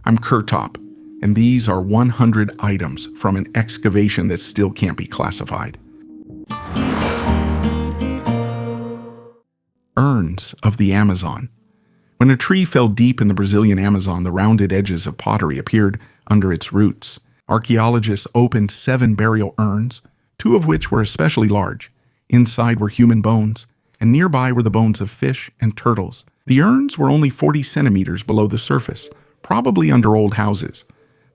I'm Kurtop, and these are 100 items from an excavation that still can't be classified. Urns of the Amazon. When a tree fell deep in the Brazilian Amazon, the rounded edges of pottery appeared under its roots. Archaeologists opened 7 burial urns, 2 of which were especially large. Inside were human bones, and nearby were the bones of fish and turtles. The urns were only 40 centimeters below the surface, probably under old houses.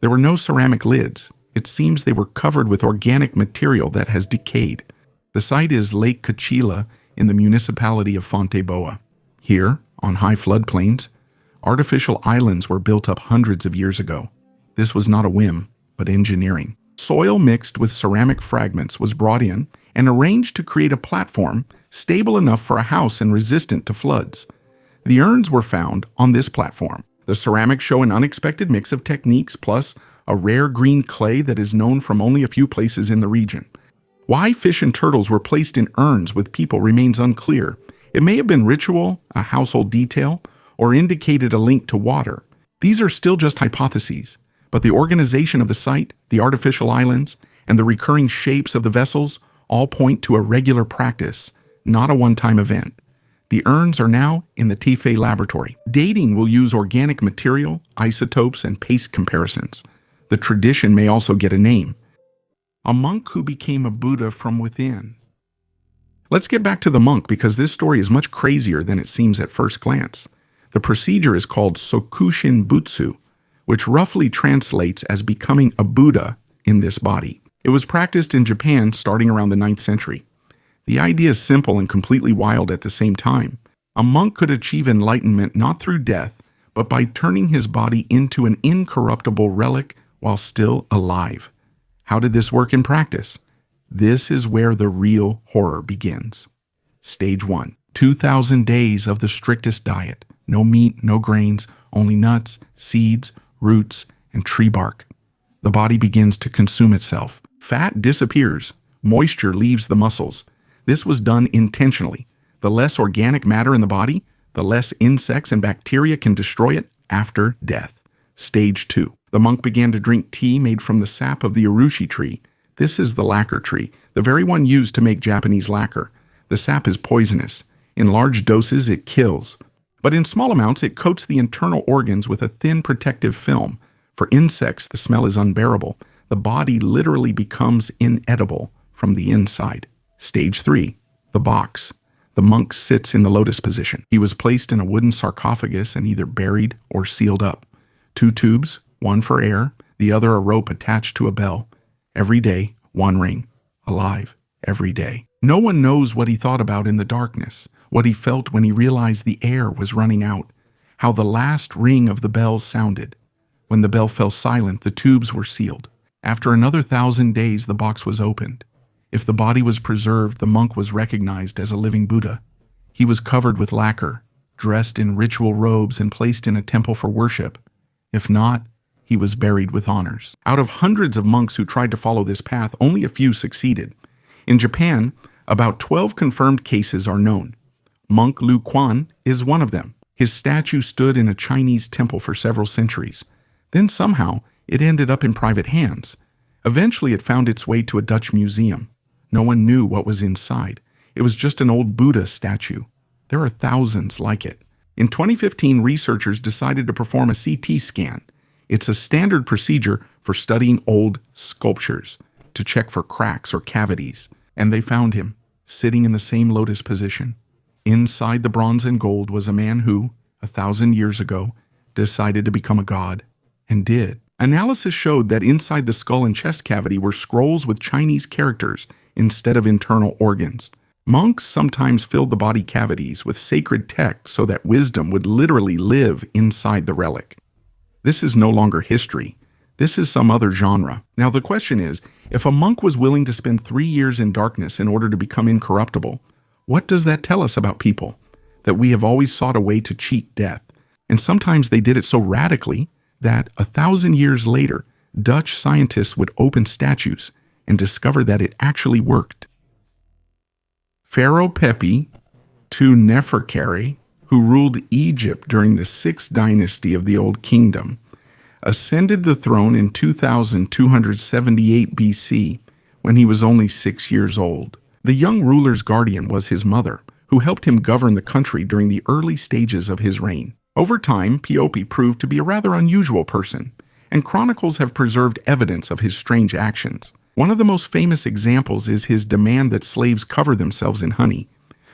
There were no ceramic lids. It seems they were covered with organic material that has decayed. The site is Lake Cachila in the municipality of Fonte Boa. Here, on high floodplains, artificial islands were built up hundreds of years ago. This was not a whim, but engineering. Soil mixed with ceramic fragments was brought in and arranged to create a platform stable enough for a house and resistant to floods. The urns were found on this platform. The ceramics show an unexpected mix of techniques plus a rare green clay that is known from only a few places in the region. Why fish and turtles were placed in urns with people remains unclear. It may have been ritual, a household detail, or indicated a link to water. These are still just hypotheses, but the organization of the site, the artificial islands, and the recurring shapes of the vessels all point to a regular practice, not a one-time event. The urns are now in the Tife laboratory. Dating will use organic material, isotopes, and paste comparisons. The tradition may also get a name. A monk who became a Buddha from within. Let's get back to the monk because this story is much crazier than it seems at first glance. The procedure is called Sokushin Butsu, which roughly translates as becoming a Buddha in this body. It was practiced in Japan starting around the 9th century. The idea is simple and completely wild at the same time. A monk could achieve enlightenment not through death, but by turning his body into an incorruptible relic while still alive. How did this work in practice? This is where the real horror begins. Stage 1. 2,000 days of the strictest diet. No meat, no grains, only nuts, seeds, roots, and tree bark. The body begins to consume itself. Fat disappears. Moisture leaves the muscles. This was done intentionally. The less organic matter in the body, the less insects and bacteria can destroy it after death. Stage 2. The monk began to drink tea made from the sap of the urushi tree. This is the lacquer tree, the very one used to make Japanese lacquer. The sap is poisonous. In large doses, it kills. But in small amounts, it coats the internal organs with a thin protective film. For insects, the smell is unbearable. The body literally becomes inedible from the inside. Stage 3. The box. The monk sits in the lotus position. He was placed in a wooden sarcophagus and either buried or sealed up. 2 tubes, one for air, the other a rope attached to a bell. Every day, 1 ring. Alive. Every day. No one knows what he thought about in the darkness, what he felt when he realized the air was running out, how the last ring of the bell sounded. When the bell fell silent, the tubes were sealed. After another 1,000 days, the box was opened. If the body was preserved, the monk was recognized as a living Buddha. He was covered with lacquer, dressed in ritual robes, and placed in a temple for worship. If not, he was buried with honors. Out of hundreds of monks who tried to follow this path, only a few succeeded. In Japan, about 12 confirmed cases are known. Monk Lu Quan is one of them. His statue stood in a Chinese temple for several centuries. Then somehow, it ended up in private hands. Eventually, it found its way to a Dutch museum. No one knew what was inside. It was just an old Buddha statue. There are thousands like it. In 2015, researchers decided to perform a CT scan. It's a standard procedure for studying old sculptures to check for cracks or cavities. And they found him, sitting in the same lotus position. Inside the bronze and gold was a man who, 1,000 years ago, decided to become a god, and did. Analysis showed that inside the skull and chest cavity were scrolls with Chinese characters instead of internal organs. Monks sometimes filled the body cavities with sacred text so that wisdom would literally live inside the relic. This is no longer history. This is some other genre. Now the question is, if a monk was willing to spend 3 years in darkness in order to become incorruptible, what does that tell us about people? That we have always sought a way to cheat death. And sometimes they did it so radically that 1,000 years later, Dutch scientists would open statues and discover that it actually worked. Pharaoh Pepi II Neferkari, who ruled Egypt during the 6th dynasty of the Old Kingdom, ascended the throne in 2278 BC when he was only 6 years old. The young ruler's guardian was his mother, who helped him govern the country during the early stages of his reign. Over time, Pepi proved to be a rather unusual person, and chronicles have preserved evidence of his strange actions. One of the most famous examples is his demand that slaves cover themselves in honey,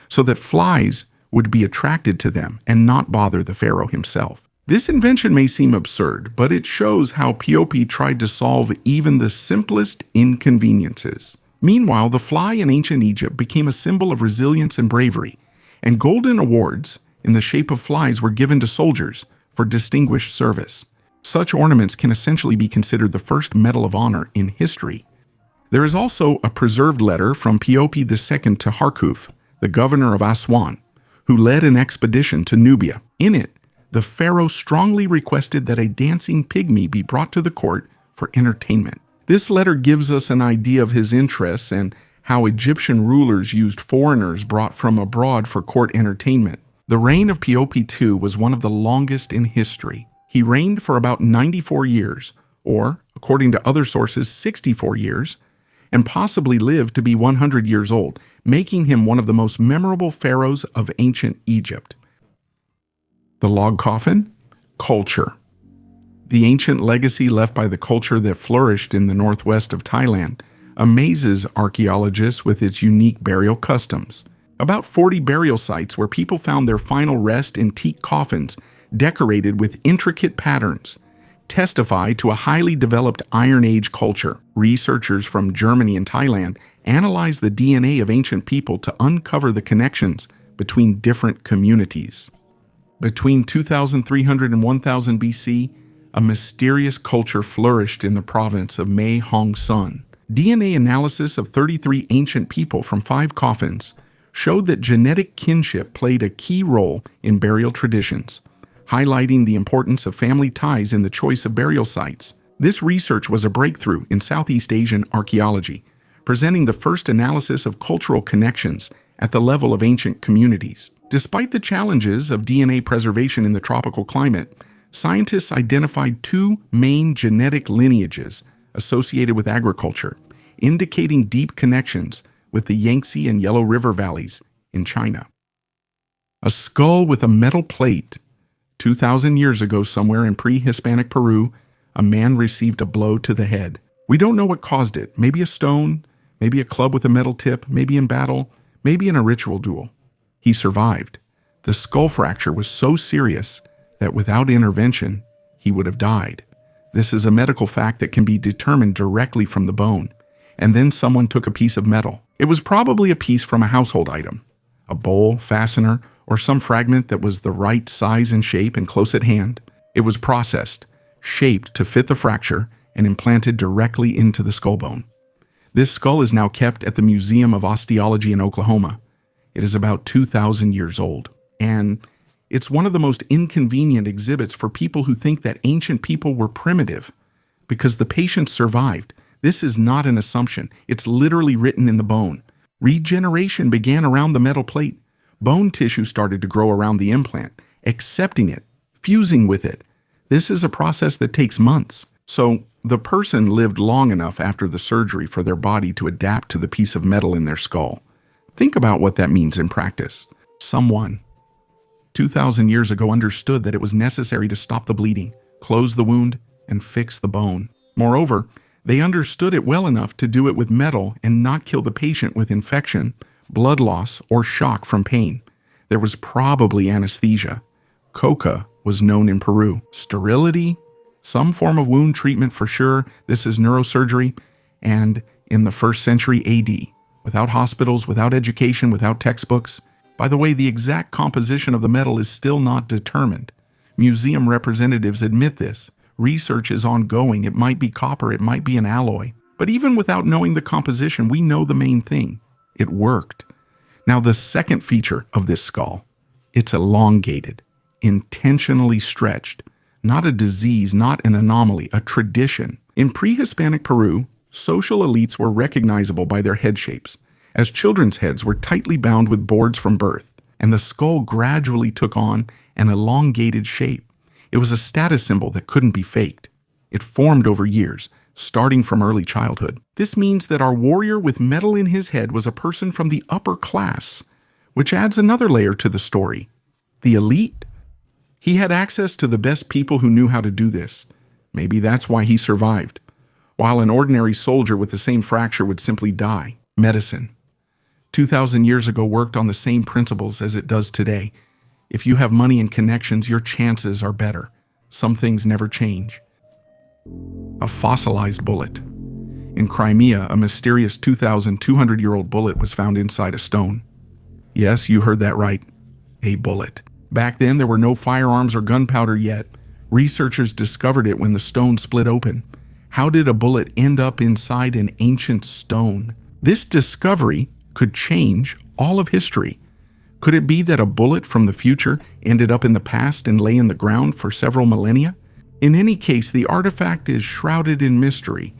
so that flies would be attracted to them and not bother the pharaoh himself. This invention may seem absurd, but it shows how Pepi tried to solve even the simplest inconveniences. Meanwhile, the fly in ancient Egypt became a symbol of resilience and bravery, and golden awards in the shape of flies were given to soldiers for distinguished service. Such ornaments can essentially be considered the first medal of honor in history. There is also a preserved letter from Pepi II to Harkuf, the governor of Aswan, who led an expedition to Nubia. In it, the pharaoh strongly requested that a dancing pygmy be brought to the court for entertainment. This letter gives us an idea of his interests and how Egyptian rulers used foreigners brought from abroad for court entertainment. The reign of Pepi II was one of the longest in history. He reigned for about 94 years, or, according to other sources, 64 years, and possibly lived to be 100 years old, making him one of the most memorable pharaohs of ancient Egypt. The log coffin? Culture. The ancient legacy left by the culture that flourished in the northwest of Thailand amazes archaeologists with its unique burial customs. About 40 burial sites where people found their final rest in teak coffins decorated with intricate patterns testify to a highly developed Iron Age culture. Researchers from Germany and Thailand analyzed the DNA of ancient people to uncover the connections between different communities. Between 2300 and 1000 BC, a mysterious culture flourished in the province of Mae Hong Son. DNA analysis of 33 ancient people from 5 coffins showed that genetic kinship played a key role in burial traditions, highlighting the importance of family ties in the choice of burial sites. This research was a breakthrough in Southeast Asian archaeology, presenting the first analysis of cultural connections at the level of ancient communities. Despite the challenges of DNA preservation in the tropical climate, scientists identified 2 main genetic lineages associated with agriculture, indicating deep connections with the Yangtze and Yellow River valleys in China. A skull with a metal plate. 2,000 years ago, somewhere in pre-Hispanic Peru, a man received a blow to the head. We don't know what caused it. Maybe a stone, maybe a club with a metal tip, maybe in battle, maybe in a ritual duel. He survived. The skull fracture was so serious that without intervention, he would have died. This is a medical fact that can be determined directly from the bone. And then someone took a piece of metal. It was probably a piece from a household item, a bowl, fastener, or some fragment that was the right size and shape and close at hand. It was processed, shaped to fit the fracture, and implanted directly into the skull bone. This skull is now kept at the Museum of Osteology in Oklahoma. It is about 2,000 years old, and it's one of the most inconvenient exhibits for people who think that ancient people were primitive because the patient survived. This is not an assumption. It's literally written in the bone. Regeneration began around the metal plate. Bone tissue started to grow around the implant, accepting it, fusing with it. This is a process that takes months. So the person lived long enough after the surgery for their body to adapt to the piece of metal in their skull. Think about what that means in practice. Someone 2,000 years ago understood that it was necessary to stop the bleeding, close the wound, and fix the bone. Moreover, they understood it well enough to do it with metal and not kill the patient with infection, blood loss, or shock from pain. There was probably anesthesia. Coca was known in Peru. Sterility, some form of wound treatment for sure. This is neurosurgery. And in the 1st century AD, without hospitals, without education, without textbooks. By the way, the exact composition of the metal is still not determined. Museum representatives admit this. Research is ongoing. It might be copper, it might be an alloy. But even without knowing the composition, we know the main thing. It worked. Now, the second feature of this skull, it's elongated, intentionally stretched. Not a disease, not an anomaly, a tradition. In pre-Hispanic Peru, social elites were recognizable by their head shapes, as children's heads were tightly bound with boards from birth, and the skull gradually took on an elongated shape. It was a status symbol that couldn't be faked. It formed over years, starting from early childhood. This means that our warrior with metal in his head was a person from the upper class, which adds another layer to the story. The elite? He had access to the best people who knew how to do this. Maybe that's why he survived, while an ordinary soldier with the same fracture would simply die. Medicine. 2,000 years ago worked on the same principles as it does today. If you have money and connections, your chances are better. Some things never change. A fossilized bullet. In Crimea, a mysterious 2,200-year-old bullet was found inside a stone. Yes, you heard that right. A bullet. Back then, there were no firearms or gunpowder yet. Researchers discovered it when the stone split open. How did a bullet end up inside an ancient stone? This discovery could change all of history. Could it be that a bullet from the future ended up in the past and lay in the ground for several millennia? In any case, the artifact is shrouded in mystery,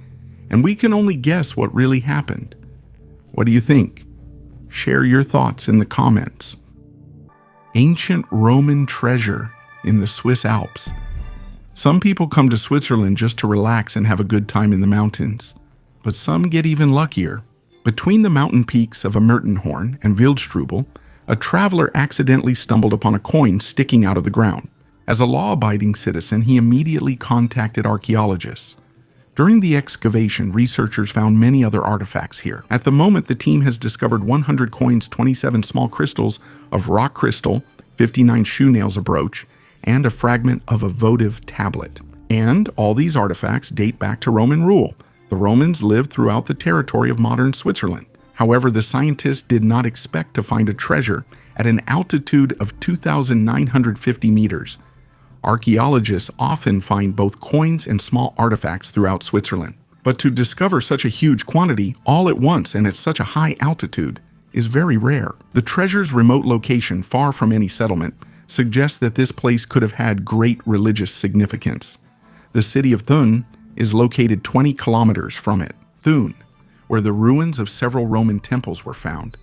and we can only guess what really happened. What do you think? Share your thoughts in the comments. Ancient Roman treasure in the Swiss Alps. Some people come to Switzerland just to relax and have a good time in the mountains, but some get even luckier. Between the mountain peaks of Amertenhorn and Wildstrubel, a traveler accidentally stumbled upon a coin sticking out of the ground. As a law-abiding citizen, he immediately contacted archaeologists. During the excavation, researchers found many other artifacts here. At the moment, the team has discovered 100 coins, 27 small crystals of rock crystal, 59 shoe nails, a brooch, and a fragment of a votive tablet. And all these artifacts date back to Roman rule. The Romans lived throughout the territory of modern Switzerland. However, the scientists did not expect to find a treasure at an altitude of 2,950 meters. Archaeologists often find both coins and small artifacts throughout Switzerland. But to discover such a huge quantity all at once and at such a high altitude is very rare. The treasure's remote location, far from any settlement, suggests that this place could have had great religious significance. The city of Thun is located 20 kilometers from it. Thun, where the ruins of several Roman temples were found.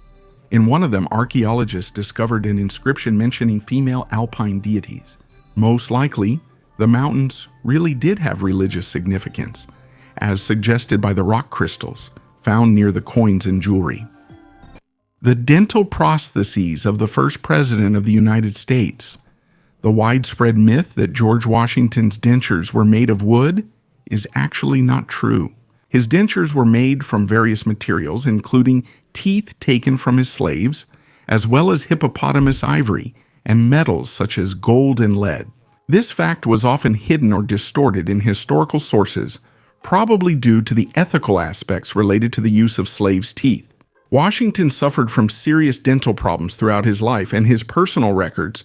In one of them, archaeologists discovered an inscription mentioning female alpine deities. Most likely, the mountains really did have religious significance, as suggested by the rock crystals found near the coins and jewelry. The dental prostheses of the first president of the United States. The widespread myth that George Washington's dentures were made of wood is actually not true. His dentures were made from various materials, including teeth taken from his slaves, as well as hippopotamus ivory and metals such as gold and lead. This fact was often hidden or distorted in historical sources, probably due to the ethical aspects related to the use of slaves' teeth. Washington suffered from serious dental problems throughout his life, and his personal records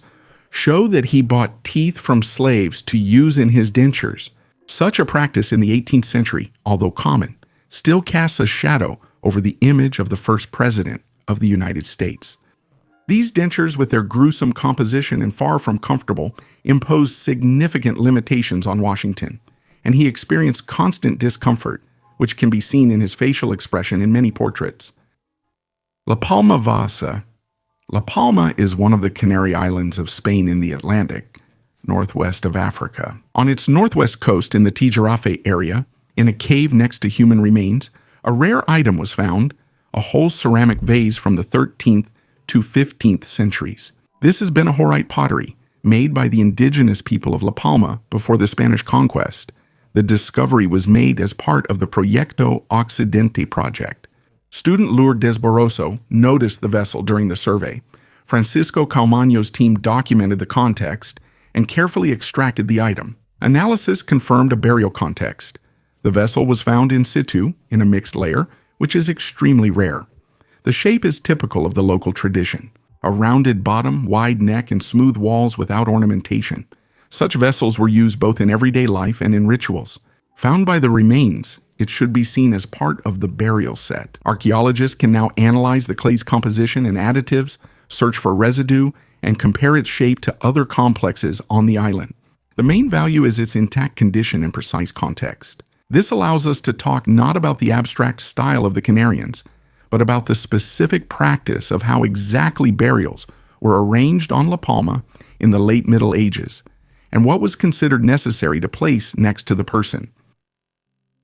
show that he bought teeth from slaves to use in his dentures. Such a practice in the 18th century, although common, still casts a shadow over the image of the first president of the United States. These dentures, with their gruesome composition and far from comfortable, imposed significant limitations on Washington, and he experienced constant discomfort, which can be seen in his facial expression in many portraits. La Palma Vasa. La Palma is one of the Canary Islands of Spain in the Atlantic, northwest of Africa. On its northwest coast in the Tijarafe area, in a cave next to human remains, a rare item was found, a whole ceramic vase from the 13th to 15th centuries. This is Benahorite pottery, made by the indigenous people of La Palma before the Spanish conquest. The discovery was made as part of the Proyecto Occidente project. Student Lourdes Desboroso noticed the vessel during the survey. Francisco Calmaño's team documented the context and carefully extracted the item. Analysis confirmed a burial context. The vessel was found in situ, in a mixed layer, which is extremely rare. The shape is typical of the local tradition. A rounded bottom, wide neck, and smooth walls without ornamentation. Such vessels were used both in everyday life and in rituals. Found by the remains, it should be seen as part of the burial set. Archaeologists can now analyze the clay's composition and additives, search for residue, and compare its shape to other complexes on the island. The main value is its intact condition and precise context. This allows us to talk not about the abstract style of the Canarians, but about the specific practice of how exactly burials were arranged on La Palma in the late Middle Ages, and what was considered necessary to place next to the person.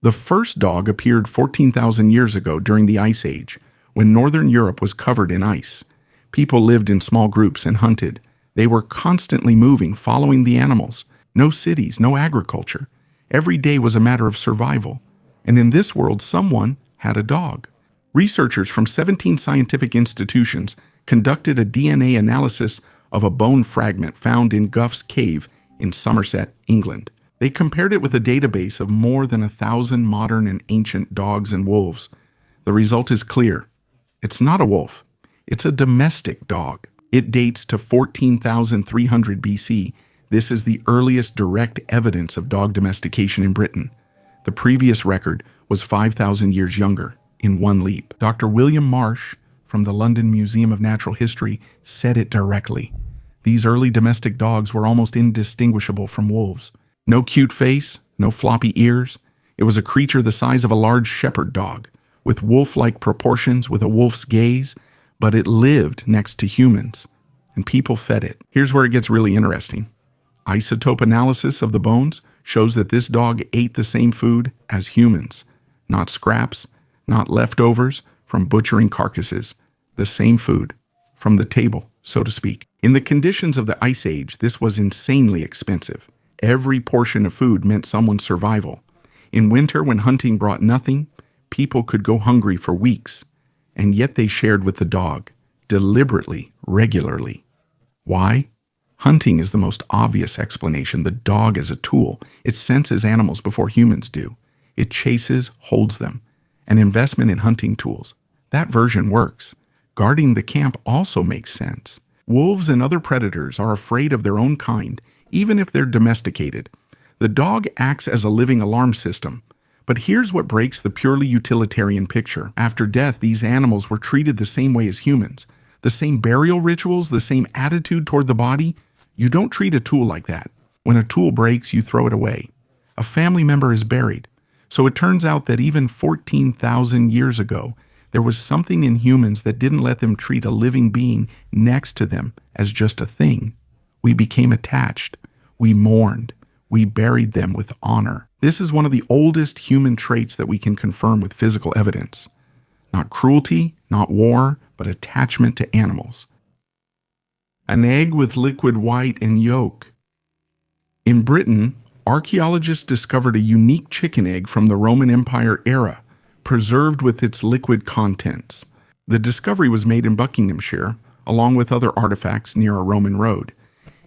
The first dog appeared 14,000 years ago during the Ice Age, when northern Europe was covered in ice. People lived in small groups and hunted. They were constantly moving, following the animals. No cities, no agriculture. Every day was a matter of survival. And in this world, someone had a dog. Researchers from 17 scientific institutions conducted a DNA analysis of a bone fragment found in Gough's Cave in Somerset, England. They compared it with a database of more than 1,000 modern and ancient dogs and wolves. The result is clear. It's not a wolf. It's a domestic dog. It dates to 14,300 BC. This is the earliest direct evidence of dog domestication in Britain. The previous record was 5,000 years younger, in one leap. Dr. William Marsh from the London Museum of Natural History said it directly. These early domestic dogs were almost indistinguishable from wolves. No cute face, no floppy ears. It was a creature the size of a large shepherd dog, with wolf-like proportions, with a wolf's gaze, but it lived next to humans, and people fed it. Here's where it gets really interesting. Isotope analysis of the bones shows that this dog ate the same food as humans. Not scraps, not leftovers from butchering carcasses. The same food, from the table, so to speak. In the conditions of the Ice Age, this was insanely expensive. Every portion of food meant someone's survival. In winter, when hunting brought nothing, people could go hungry for weeks, and yet they shared with the dog, deliberately, regularly. Why? Hunting is the most obvious explanation. The dog is a tool. It senses animals before humans do. It chases, holds them. An investment in hunting tools. That version works. Guarding the camp also makes sense. Wolves and other predators are afraid of their own kind, even if they're domesticated. The dog acts as a living alarm system. But here's what breaks the purely utilitarian picture. After death, these animals were treated the same way as humans. The same burial rituals, the same attitude toward the body. You don't treat a tool like that. When a tool breaks, you throw it away. A family member is buried. So it turns out that even 14,000 years ago, there was something in humans that didn't let them treat a living being next to them as just a thing. We became attached. We mourned. We buried them with honor. This is one of the oldest human traits that we can confirm with physical evidence. Not cruelty, not war, but attachment to animals. An egg with liquid white and yolk. In Britain, archaeologists discovered a unique chicken egg from the Roman Empire era, preserved with its liquid contents. The discovery was made in Buckinghamshire, along with other artifacts near a Roman road.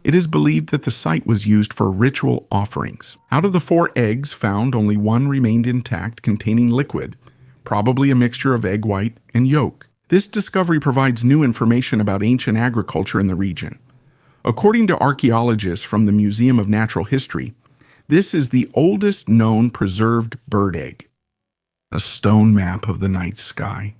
It is believed that the site was used for ritual offerings. Out of the 4 eggs found, only one remained intact, containing liquid, probably a mixture of egg white and yolk. This discovery provides new information about ancient agriculture in the region. According to archaeologists from the Museum of Natural History, this is the oldest known preserved bird egg. A stone map of the night sky.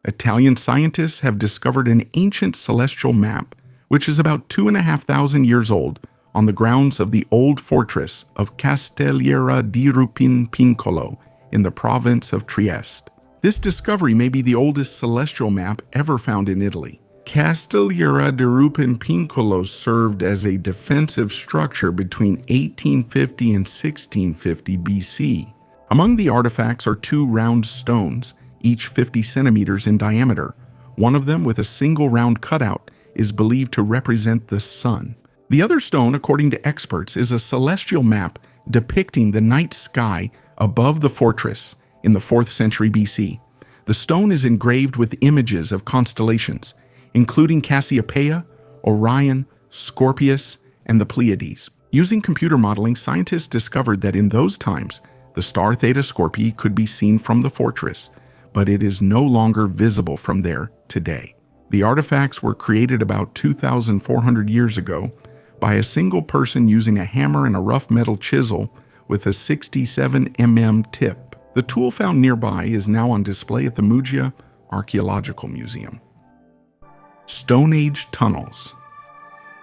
Italian scientists have discovered an ancient celestial map, which is about 2,500 years old, on the grounds of the old fortress of Castelliera di Rupin Piccolo in the province of Trieste. This discovery may be the oldest celestial map ever found in Italy. Castelliera di Rupin Piccolo served as a defensive structure between 1850 and 1650 BC. Among the artifacts are 2 round stones, each 50 centimeters in diameter. One of them, with a single round cutout, is believed to represent the sun. The other stone, according to experts, is a celestial map depicting the night sky above the fortress in the 4th century BC. The stone is engraved with images of constellations, including Cassiopeia, Orion, Scorpius, and the Pleiades. Using computer modeling, scientists discovered that in those times, the star Theta Scorpii could be seen from the fortress, but it is no longer visible from there today. The artifacts were created about 2,400 years ago by a single person using a hammer and a rough metal chisel with a 67 mm tip. The tool found nearby is now on display at the Muggia Archaeological Museum. Stone Age tunnels.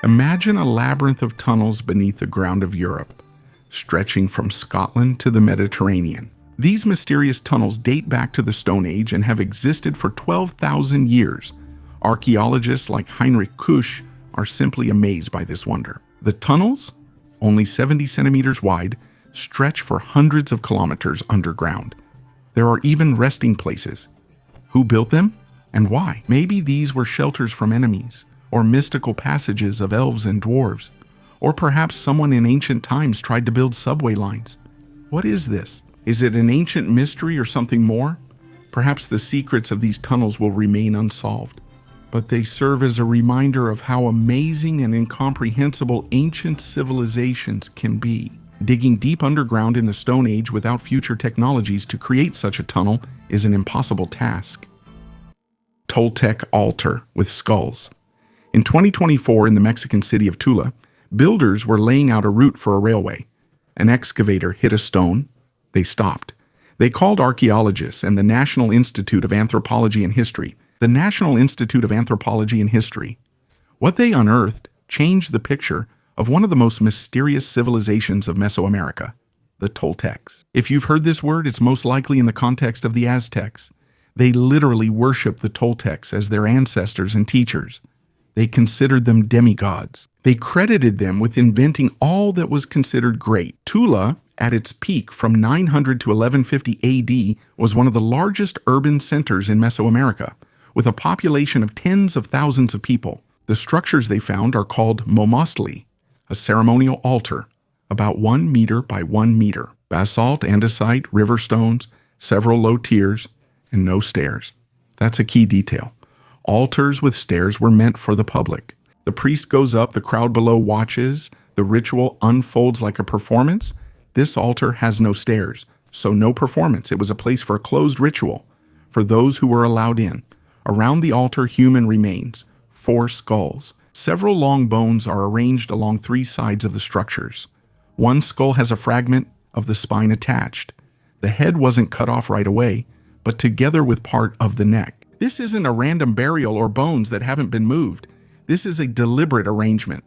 Imagine a labyrinth of tunnels beneath the ground of Europe, stretching from Scotland to the Mediterranean. These mysterious tunnels date back to the Stone Age and have existed for 12,000 years. Archaeologists like Heinrich Kusch are simply amazed by this wonder. The tunnels, only 70 centimeters wide, stretch for hundreds of kilometers underground. There are even resting places. Who built them and why? Maybe these were shelters from enemies, or mystical passages of elves and dwarves, or perhaps someone in ancient times tried to build subway lines. What is this? Is it an ancient mystery or something more? Perhaps the secrets of these tunnels will remain unsolved, but they serve as a reminder of how amazing and incomprehensible ancient civilizations can be. Digging deep underground in the Stone Age without future technologies to create such a tunnel is an impossible task. Toltec altar with skulls. In 2024, in the Mexican city of Tula, builders were laying out a route for a railway. An excavator hit a stone. They stopped. They called archaeologists and the National Institute of Anthropology and History. The National Institute of Anthropology and History. What they unearthed changed the picture of one of the most mysterious civilizations of Mesoamerica, the Toltecs. If you've heard this word, it's most likely in the context of the Aztecs. They literally worshipped the Toltecs as their ancestors and teachers. They considered them demigods. They credited them with inventing all that was considered great. Tula, at its peak from 900 to 1150 AD, was one of the largest urban centers in Mesoamerica, with a population of tens of thousands of people. The structures they found are called momostli, a ceremonial altar, about 1 meter by 1 meter. Basalt, andesite, river stones, several low tiers, and no stairs. That's a key detail. Altars with stairs were meant for the public. The priest goes up, the crowd below watches, the ritual unfolds like a performance. This altar has no stairs, so no performance. It was a place for a closed ritual, for those who were allowed in. Around the altar, human remains, 4 skulls. Several long bones are arranged along 3 sides of the structures. One skull has a fragment of the spine attached. The head wasn't cut off right away, but together with part of the neck. This isn't a random burial or bones that haven't been moved. This is a deliberate arrangement.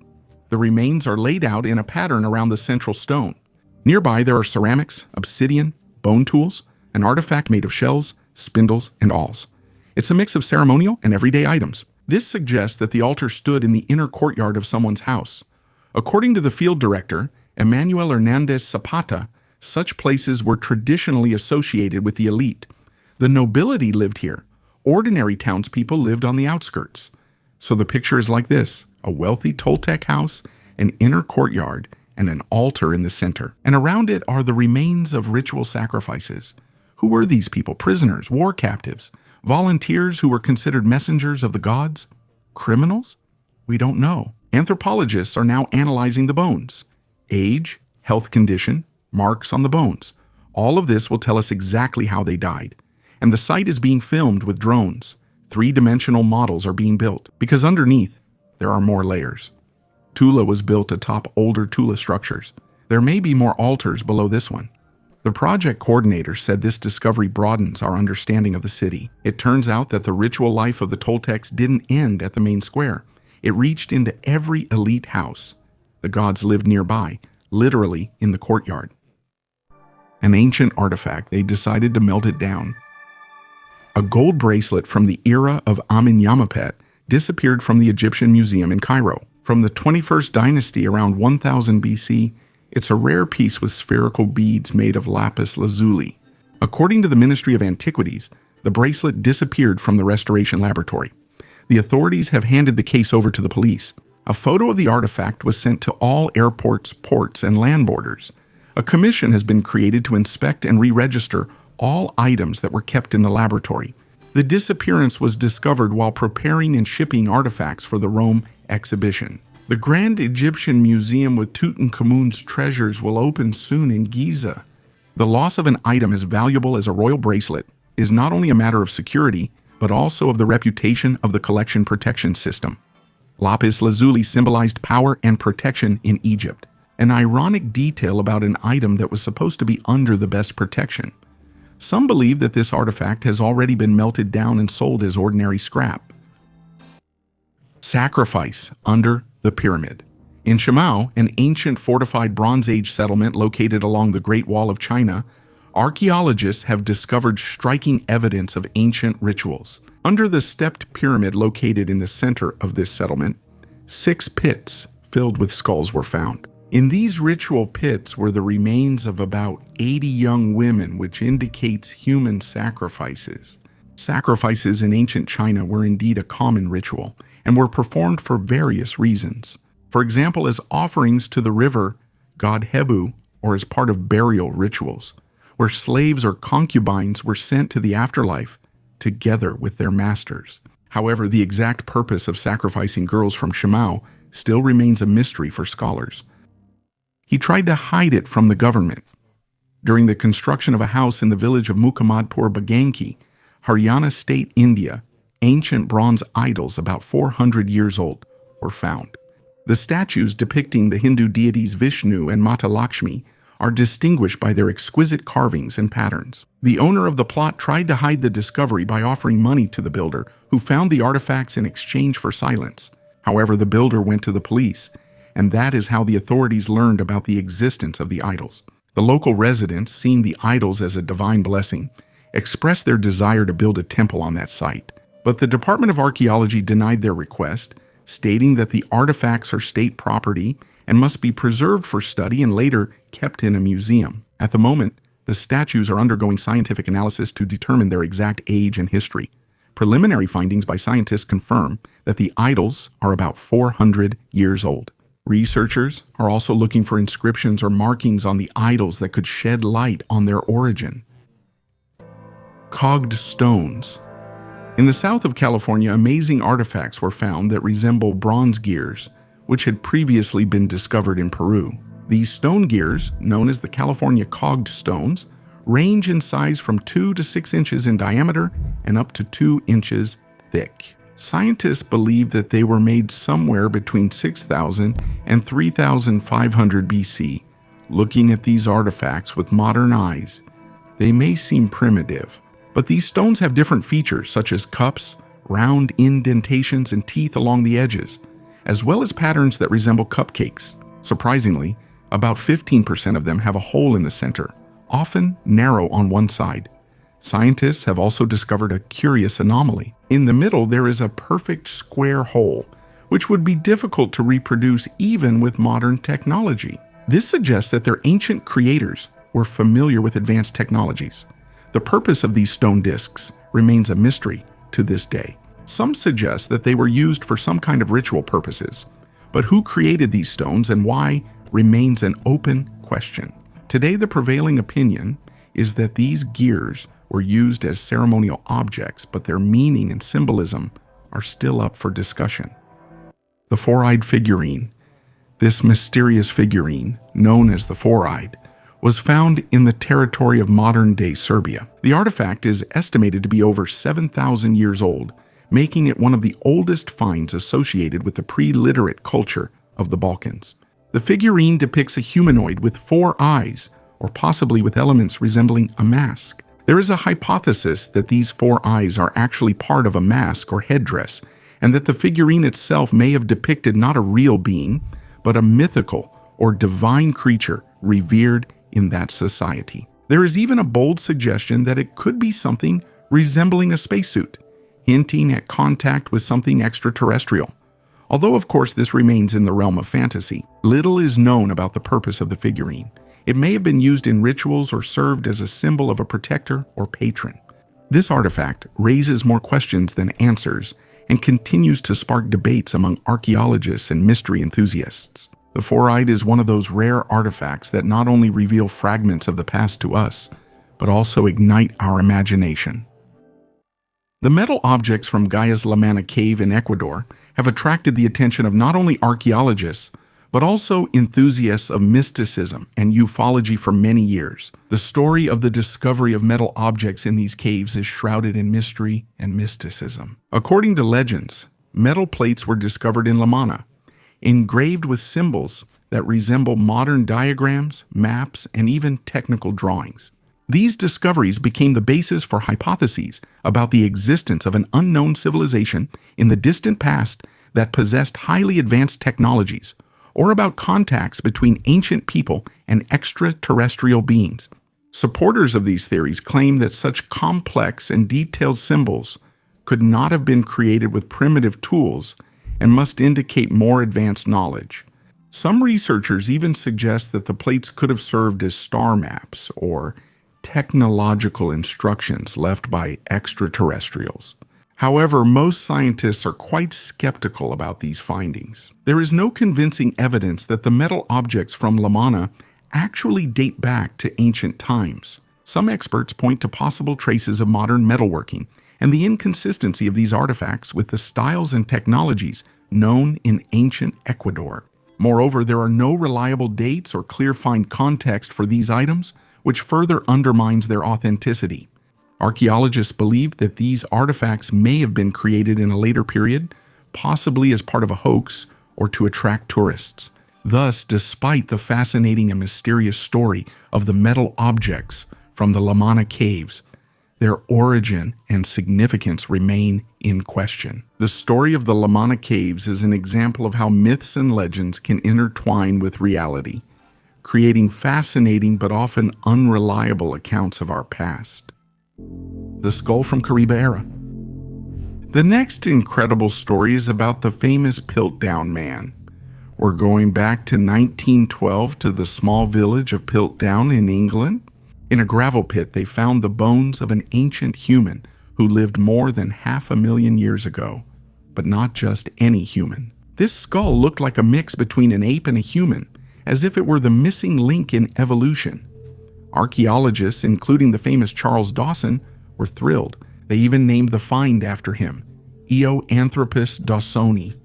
The remains are laid out in a pattern around the central stone. Nearby, there are ceramics, obsidian, bone tools, an artifact made of shells, spindles, and awls. It's a mix of ceremonial and everyday items. This suggests that the altar stood in the inner courtyard of someone's house. According to the field director, Emmanuel Hernandez Zapata, such places were traditionally associated with the elite. The nobility lived here. Ordinary townspeople lived on the outskirts. So the picture is like this: a wealthy Toltec house, an inner courtyard, and an altar in the center. And around it are the remains of ritual sacrifices. Who were these people? Prisoners, war captives, volunteers who were considered messengers of the gods? Criminals? We don't know. Anthropologists are now analyzing the bones. Age, health condition, marks on the bones. All of this will tell us exactly how they died. And the site is being filmed with drones. 3-dimensional models are being built, because underneath, there are more layers. Tula was built atop older Tula structures. There may be more altars below this one. The project coordinator said this discovery broadens our understanding of the city. It turns out that the ritual life of the Toltecs didn't end at the main square. It reached into every elite house. The gods lived nearby, literally in the courtyard. An ancient artifact, they decided to melt it down. A gold bracelet from the era of Amenemhotep disappeared from the Egyptian Museum in Cairo. From the 21st dynasty around 1000 BC, it's a rare piece with spherical beads made of lapis lazuli. According to the Ministry of Antiquities, the bracelet disappeared from the restoration laboratory. The authorities have handed the case over to the police. A photo of the artifact was sent to all airports, ports, and land borders. A commission has been created to inspect and re-register all items that were kept in the laboratory. The disappearance was discovered while preparing and shipping artifacts for the Rome exhibition. The Grand Egyptian Museum with Tutankhamun's treasures will open soon in Giza. The loss of an item as valuable as a royal bracelet is not only a matter of security, but also of the reputation of the collection protection system. Lapis lazuli symbolized power and protection in Egypt, an ironic detail about an item that was supposed to be under the best protection. Some believe that this artifact has already been melted down and sold as ordinary scrap. Sacrifice under the pyramid. In Shimao, an ancient fortified Bronze Age settlement located along the Great Wall of China, archaeologists have discovered striking evidence of ancient rituals. Under the stepped pyramid located in the center of this settlement, 6 pits filled with skulls were found. In these ritual pits were the remains of about 80 young women, which indicates human sacrifices. Sacrifices in ancient China were indeed a common ritual and were performed for various reasons. For example, as offerings to the river god Hebu, or as part of burial rituals, where slaves or concubines were sent to the afterlife together with their masters. However, the exact purpose of sacrificing girls from Shimao still remains a mystery for scholars. He tried to hide it from the government. During the construction of a house in the village of Muhammadpur, Baganki, Haryana State, India, ancient bronze idols about 400 years old were found. The statues depicting the Hindu deities Vishnu and Mata Lakshmi are distinguished by their exquisite carvings and patterns. The owner of the plot tried to hide the discovery by offering money to the builder, who found the artifacts in exchange for silence. However, the builder went to the police, and that is how the authorities learned about the existence of the idols. The local residents, seeing the idols as a divine blessing, expressed their desire to build a temple on that site. But the Department of Archaeology denied their request, stating that the artifacts are state property and must be preserved for study and later kept in a museum. At the moment, the statues are undergoing scientific analysis to determine their exact age and history. Preliminary findings by scientists confirm that the idols are about 400 years old. Researchers are also looking for inscriptions or markings on the idols that could shed light on their origin. Cogged stones. In the south of California, amazing artifacts were found that resemble bronze gears, which had previously been discovered in Peru. These stone gears, known as the California cogged stones, range in size from 2 to 6 inches in diameter and up to 2 inches thick. Scientists believe that they were made somewhere between 6,000 and 3,500 BC. Looking at these artifacts with modern eyes, they may seem primitive, but these stones have different features such as cups, round indentations, and teeth along the edges, as well as patterns that resemble cupcakes. Surprisingly, about 15% of them have a hole in the center, often narrow on one side. Scientists have also discovered a curious anomaly. In the middle, there is a perfect square hole, which would be difficult to reproduce even with modern technology. This suggests that their ancient creators were familiar with advanced technologies. The purpose of these stone discs remains a mystery to this day. Some suggest that they were used for some kind of ritual purposes, but who created these stones and why remains an open question. Today, the prevailing opinion is that these gears were used as ceremonial objects, but their meaning and symbolism are still up for discussion. The four-eyed figurine. This mysterious figurine, known as the four-eyed, was found in the territory of modern-day Serbia. The artifact is estimated to be over 7,000 years old, making it one of the oldest finds associated with the pre-literate culture of the Balkans. The figurine depicts a humanoid with 4 eyes, or possibly with elements resembling a mask. There is a hypothesis that these 4 eyes are actually part of a mask or headdress, and that the figurine itself may have depicted not a real being, but a mythical or divine creature revered in that society. There is even a bold suggestion that it could be something resembling a spacesuit, hinting at contact with something extraterrestrial. Although, of course, this remains in the realm of fantasy, little is known about the purpose of the figurine. It may have been used in rituals or served as a symbol of a protector or patron. This artifact raises more questions than answers and continues to spark debates among archaeologists and mystery enthusiasts. The four-eyed is one of those rare artifacts that not only reveal fragments of the past to us, but also ignite our imagination. The metal objects from Gaia's La Manna cave in Ecuador have attracted the attention of not only archaeologists, but also enthusiasts of mysticism and ufology for many years. The story of the discovery of metal objects in these caves is shrouded in mystery and mysticism. According to legends, metal plates were discovered in La Manna, engraved with symbols that resemble modern diagrams, maps, and even technical drawings. These discoveries became the basis for hypotheses about the existence of an unknown civilization in the distant past that possessed highly advanced technologies, or about contacts between ancient people and extraterrestrial beings. Supporters of these theories claim that such complex and detailed symbols could not have been created with primitive tools and must indicate more advanced knowledge. Some researchers even suggest that the plates could have served as star maps or technological instructions left by extraterrestrials. However, most scientists are quite skeptical about these findings. There is no convincing evidence that the metal objects from Lamana actually date back to ancient times. Some experts point to possible traces of modern metalworking and the inconsistency of these artifacts with the styles and technologies known in ancient Ecuador. Moreover, there are no reliable dates or clear find context for these items, which further undermines their authenticity. Archaeologists believe that these artifacts may have been created in a later period, possibly as part of a hoax or to attract tourists. Thus, despite the fascinating and mysterious story of the metal objects from the Lamana caves, their origin and significance remain in question. The story of the Lamana caves is an example of how myths and legends can intertwine with reality, creating fascinating but often unreliable accounts of our past. The skull from Cariba era. The next incredible story is about the famous Piltdown Man. We're going back to 1912 to the small village of Piltdown in England. In a gravel pit, they found the bones of an ancient human who lived more than 500,000 years ago. But not just any human. This skull looked like a mix between an ape and a human, as if it were the missing link in evolution. Archaeologists, including the famous Charles Dawson, were thrilled. They even named the find after him, Eoanthropus dawsoni.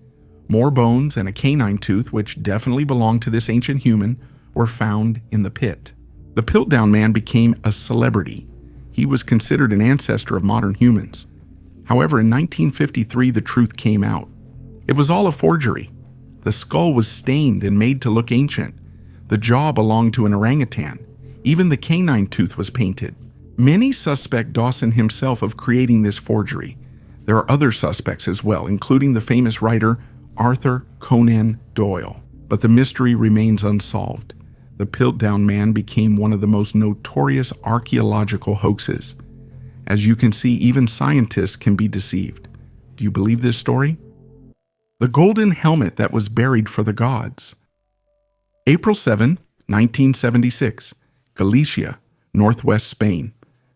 More bones and a canine tooth, which definitely belonged to this ancient human, were found in the pit. The Piltdown Man became a celebrity. He was considered an ancestor of modern humans. However, in 1953, the truth came out. It was all a forgery. The skull was stained and made to look ancient. The jaw belonged to an orangutan. Even the canine tooth was painted. Many suspect Dawson himself of creating this forgery. There are other suspects as well, including the famous writer Arthur Conan Doyle. But the mystery remains unsolved. The Piltdown Man became one of the most notorious archaeological hoaxes. As you can see, even scientists can be deceived. Do you believe this story? The golden helmet that was buried for the gods. April 7, 1976. Galicia, northwest Spain,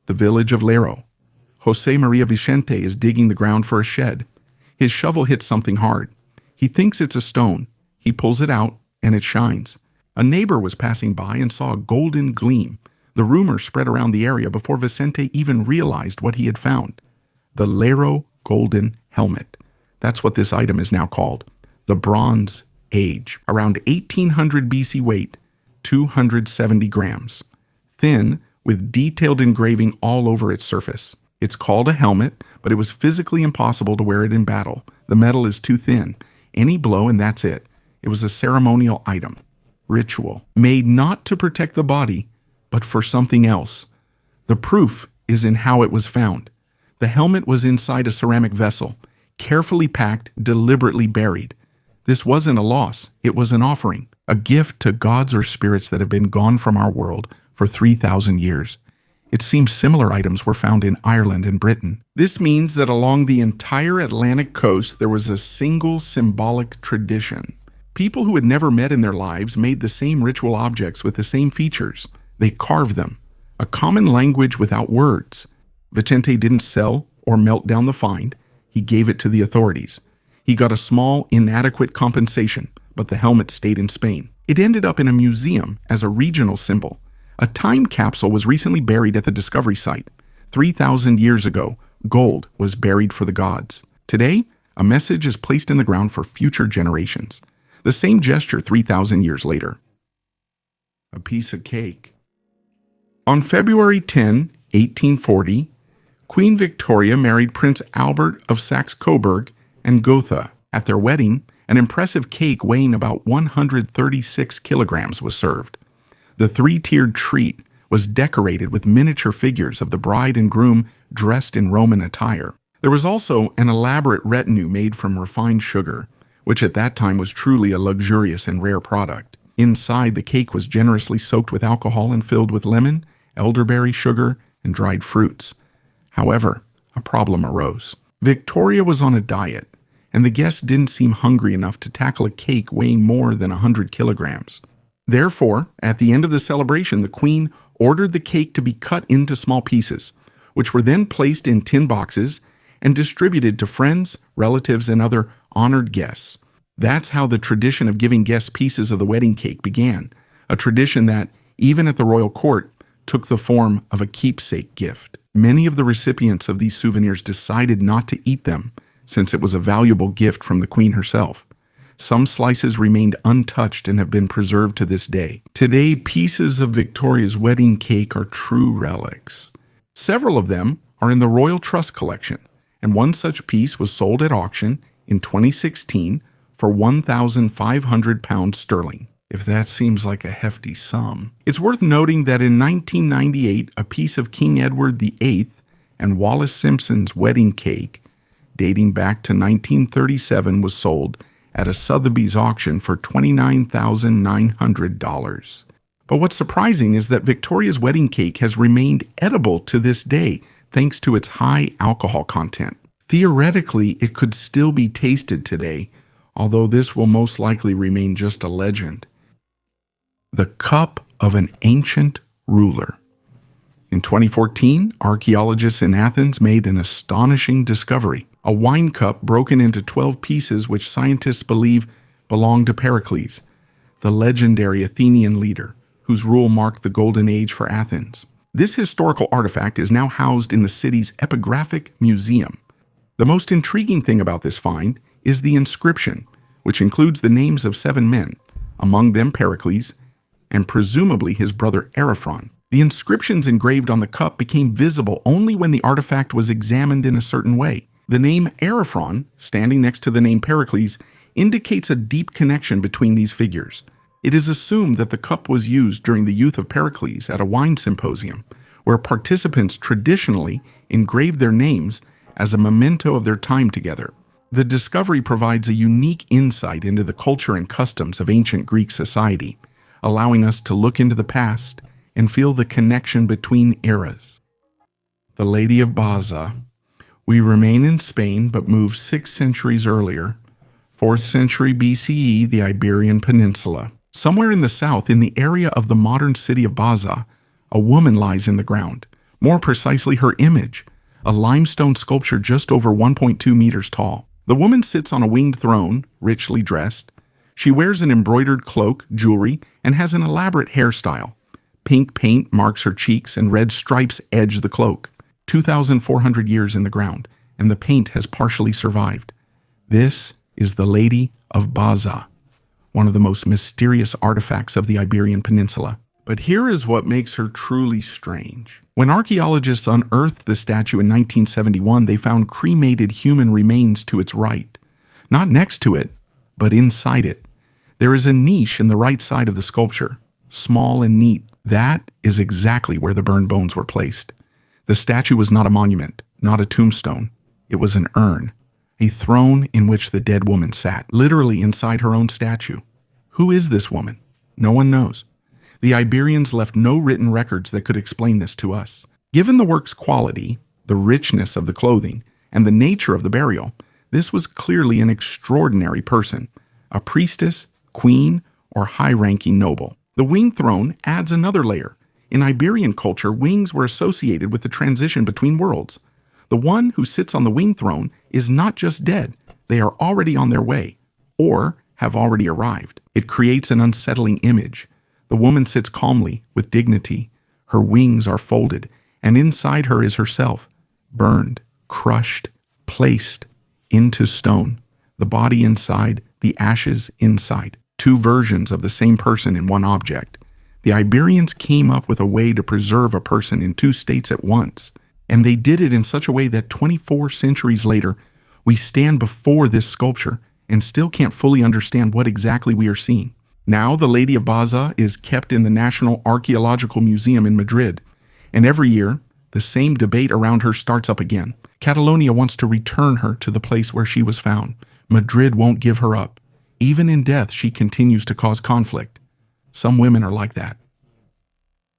the village of Lero. Jose Maria Vicente is digging the ground for a shed. His shovel hits something hard. He thinks it's a stone. He pulls it out, and it shines. A neighbor was passing by and saw a golden gleam. The rumor spread around the area before Vicente even realized what he had found. The Lero golden helmet. That's what this item is now called. The Bronze Age. Around 1800 BC weight, 270 grams. Thin, with detailed engraving all over its surface. It's called a helmet, but it was physically impossible to wear it in battle. The metal is too thin. Any blow and that's it. It was a ceremonial item. Ritual. Made not to protect the body, but for something else. The proof is in how it was found. The helmet was inside a ceramic vessel, carefully packed, deliberately buried. This wasn't a loss, it was an offering, a gift to gods or spirits that have been gone from our world for 3,000 years. It seems similar items were found in Ireland and Britain. This means that along the entire Atlantic coast there was a single symbolic tradition. People who had never met in their lives made the same ritual objects with the same features. They carved them. A common language without words. Vicente didn't sell or melt down the find. He gave it to the authorities. He got a small, inadequate compensation, but the helmet stayed in Spain. It ended up in a museum as a regional symbol. A time capsule was recently buried at the discovery site. 3,000 years ago, gold was buried for the gods. Today, a message is placed in the ground for future generations. The same gesture 3,000 years later. A piece of cake. On February 10, 1840, Queen Victoria married Prince Albert of Saxe-Coburg and Gotha. At their wedding, an impressive cake weighing about 136 kilograms was served. The three-tiered treat was decorated with miniature figures of the bride and groom dressed in Roman attire. There was also an elaborate retinue made from refined sugar, which at that time was truly a luxurious and rare product. Inside, the cake was generously soaked with alcohol and filled with lemon, elderberry, sugar, and dried fruits. However, a problem arose. Victoria was on a diet, and the guests didn't seem hungry enough to tackle a cake weighing more than 100 kilograms. Therefore, at the end of the celebration, the queen ordered the cake to be cut into small pieces, which were then placed in tin boxes and distributed to friends, relatives, and other honored guests. That's how the tradition of giving guests pieces of the wedding cake began, a tradition that, even at the royal court, took the form of a keepsake gift. Many of the recipients of these souvenirs decided not to eat them, since it was a valuable gift from the queen herself. Some slices remained untouched and have been preserved to this day. Today, pieces of Victoria's wedding cake are true relics. Several of them are in the Royal Trust collection, and one such piece was sold at auction in 2016 for £1,500 sterling. If that seems like a hefty sum. It's worth noting that in 1998, a piece of King Edward VIII and Wallis Simpson's wedding cake, dating back to 1937, was sold at a Sotheby's auction for $29,900. But what's surprising is that Victoria's wedding cake has remained edible to this day thanks to its high alcohol content. Theoretically, it could still be tasted today, although this will most likely remain just a legend. The cup of an ancient ruler. In 2014, archaeologists in Athens made an astonishing discovery, a wine cup broken into 12 pieces which scientists believe belonged to Pericles, the legendary Athenian leader, whose rule marked the golden age for Athens. This historical artifact is now housed in the city's Epigraphic Museum. The most intriguing thing about this find is the inscription, which includes the names of 7 men, among them Pericles, and presumably his brother Ariphron. The inscriptions engraved on the cup became visible only when the artifact was examined in a certain way. The name Ariphron, standing next to the name Pericles, indicates a deep connection between these figures. It is assumed that the cup was used during the youth of Pericles at a wine symposium, where participants traditionally engraved their names as a memento of their time together. The discovery provides a unique insight into the culture and customs of ancient Greek society, allowing us to look into the past and feel the connection between eras. The Lady of Baza. We remain in Spain but move 6 centuries earlier, 4th century BCE, the Iberian Peninsula. Somewhere in the south, in the area of the modern city of Baza, a woman lies in the ground, more precisely her image, a limestone sculpture just over 1.2 meters tall. The woman sits on a winged throne, richly dressed. She wears an embroidered cloak, jewelry, and has an elaborate hairstyle. Pink paint marks her cheeks and red stripes edge the cloak. 2,400 years in the ground, and the paint has partially survived. This is the Lady of Baza, one of the most mysterious artifacts of the Iberian Peninsula. But here is what makes her truly strange. When archaeologists unearthed the statue in 1971, they found cremated human remains to its right. Not next to it, but inside it. There is a niche in the right side of the sculpture, small and neat. That is exactly where the burned bones were placed. The statue was not a monument, not a tombstone. It was an urn, a throne in which the dead woman sat, literally inside her own statue. Who is this woman? No one knows. The Iberians left no written records that could explain this to us. Given the work's quality, the richness of the clothing, and the nature of the burial, this was clearly an extraordinary person, a priestess, queen, or high-ranking noble. The winged throne adds another layer. In Iberian culture, wings were associated with the transition between worlds. The one who sits on the winged throne is not just dead, they are already on their way, or have already arrived. It creates an unsettling image. The woman sits calmly, with dignity. Her wings are folded, and inside her is herself, burned, crushed, placed into stone. The body inside, the ashes inside. 2 versions of the same person in one object. The Iberians came up with a way to preserve a person in 2 states at once, and they did it in such a way that 24 centuries later, we stand before this sculpture and still can't fully understand what exactly we are seeing. Now, the Lady of Baza is kept in the National Archaeological Museum in Madrid, and every year, the same debate around her starts up again. Catalonia wants to return her to the place where she was found. Madrid won't give her up. Even in death, she continues to cause conflict. Some women are like that.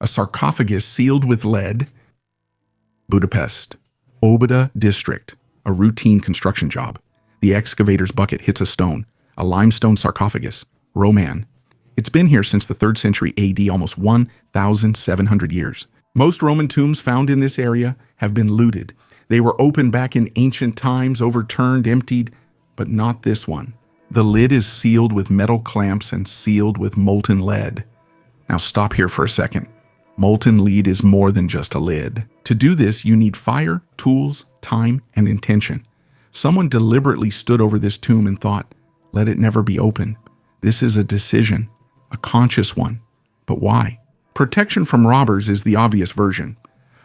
A sarcophagus sealed with lead. Budapest. Óbuda district, a routine construction job. The excavator's bucket hits a stone, a limestone sarcophagus, Roman. It's been here since the 3rd century AD, almost 1,700 years. Most Roman tombs found in this area have been looted. They were opened back in ancient times, overturned, emptied, but not this one. The lid is sealed with metal clamps and sealed with molten lead. Now stop here for a second. Molten lead is more than just a lid. To do this, you need fire, tools, time, and intention. Someone deliberately stood over this tomb and thought, let it never be opened. This is a decision, a conscious one. But why? Protection from robbers is the obvious version.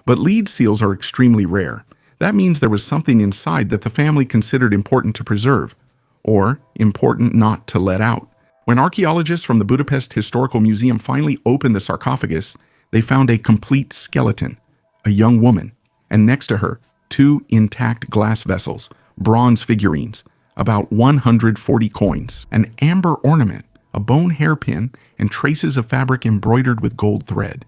But lead seals are extremely rare. That means there was something inside that the family considered important to preserve, or important not to let out. When archaeologists from the Budapest Historical Museum finally opened the sarcophagus, they found a complete skeleton, a young woman, and next to her, 2 intact glass vessels, bronze figurines, about 140 coins, an amber ornament, a bone hairpin, and traces of fabric embroidered with gold thread.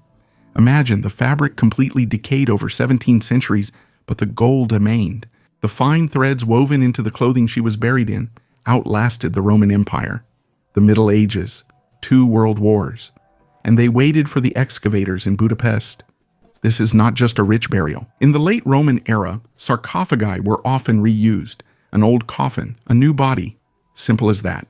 Imagine the fabric completely decayed over 17 centuries, but the gold remained. The fine threads woven into the clothing she was buried in outlasted the Roman Empire, the Middle Ages, 2 world wars, and they waited for the excavators in Budapest. This is not just a rich burial. In the late Roman era, sarcophagi were often reused. An old coffin, a new body. Simple as that.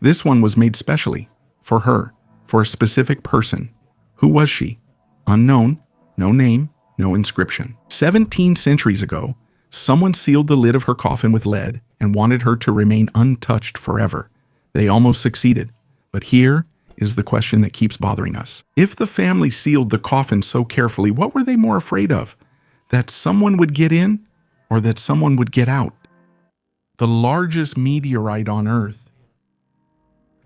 This one was made specially, for her, for a specific person. Who was she? Unknown, no name, no inscription. 17 centuries ago, someone sealed the lid of her coffin with lead and wanted her to remain untouched forever. They almost succeeded, but here is the question that keeps bothering us. If the family sealed the coffin so carefully, what were they more afraid of? That someone would get in or that someone would get out? The largest meteorite on Earth.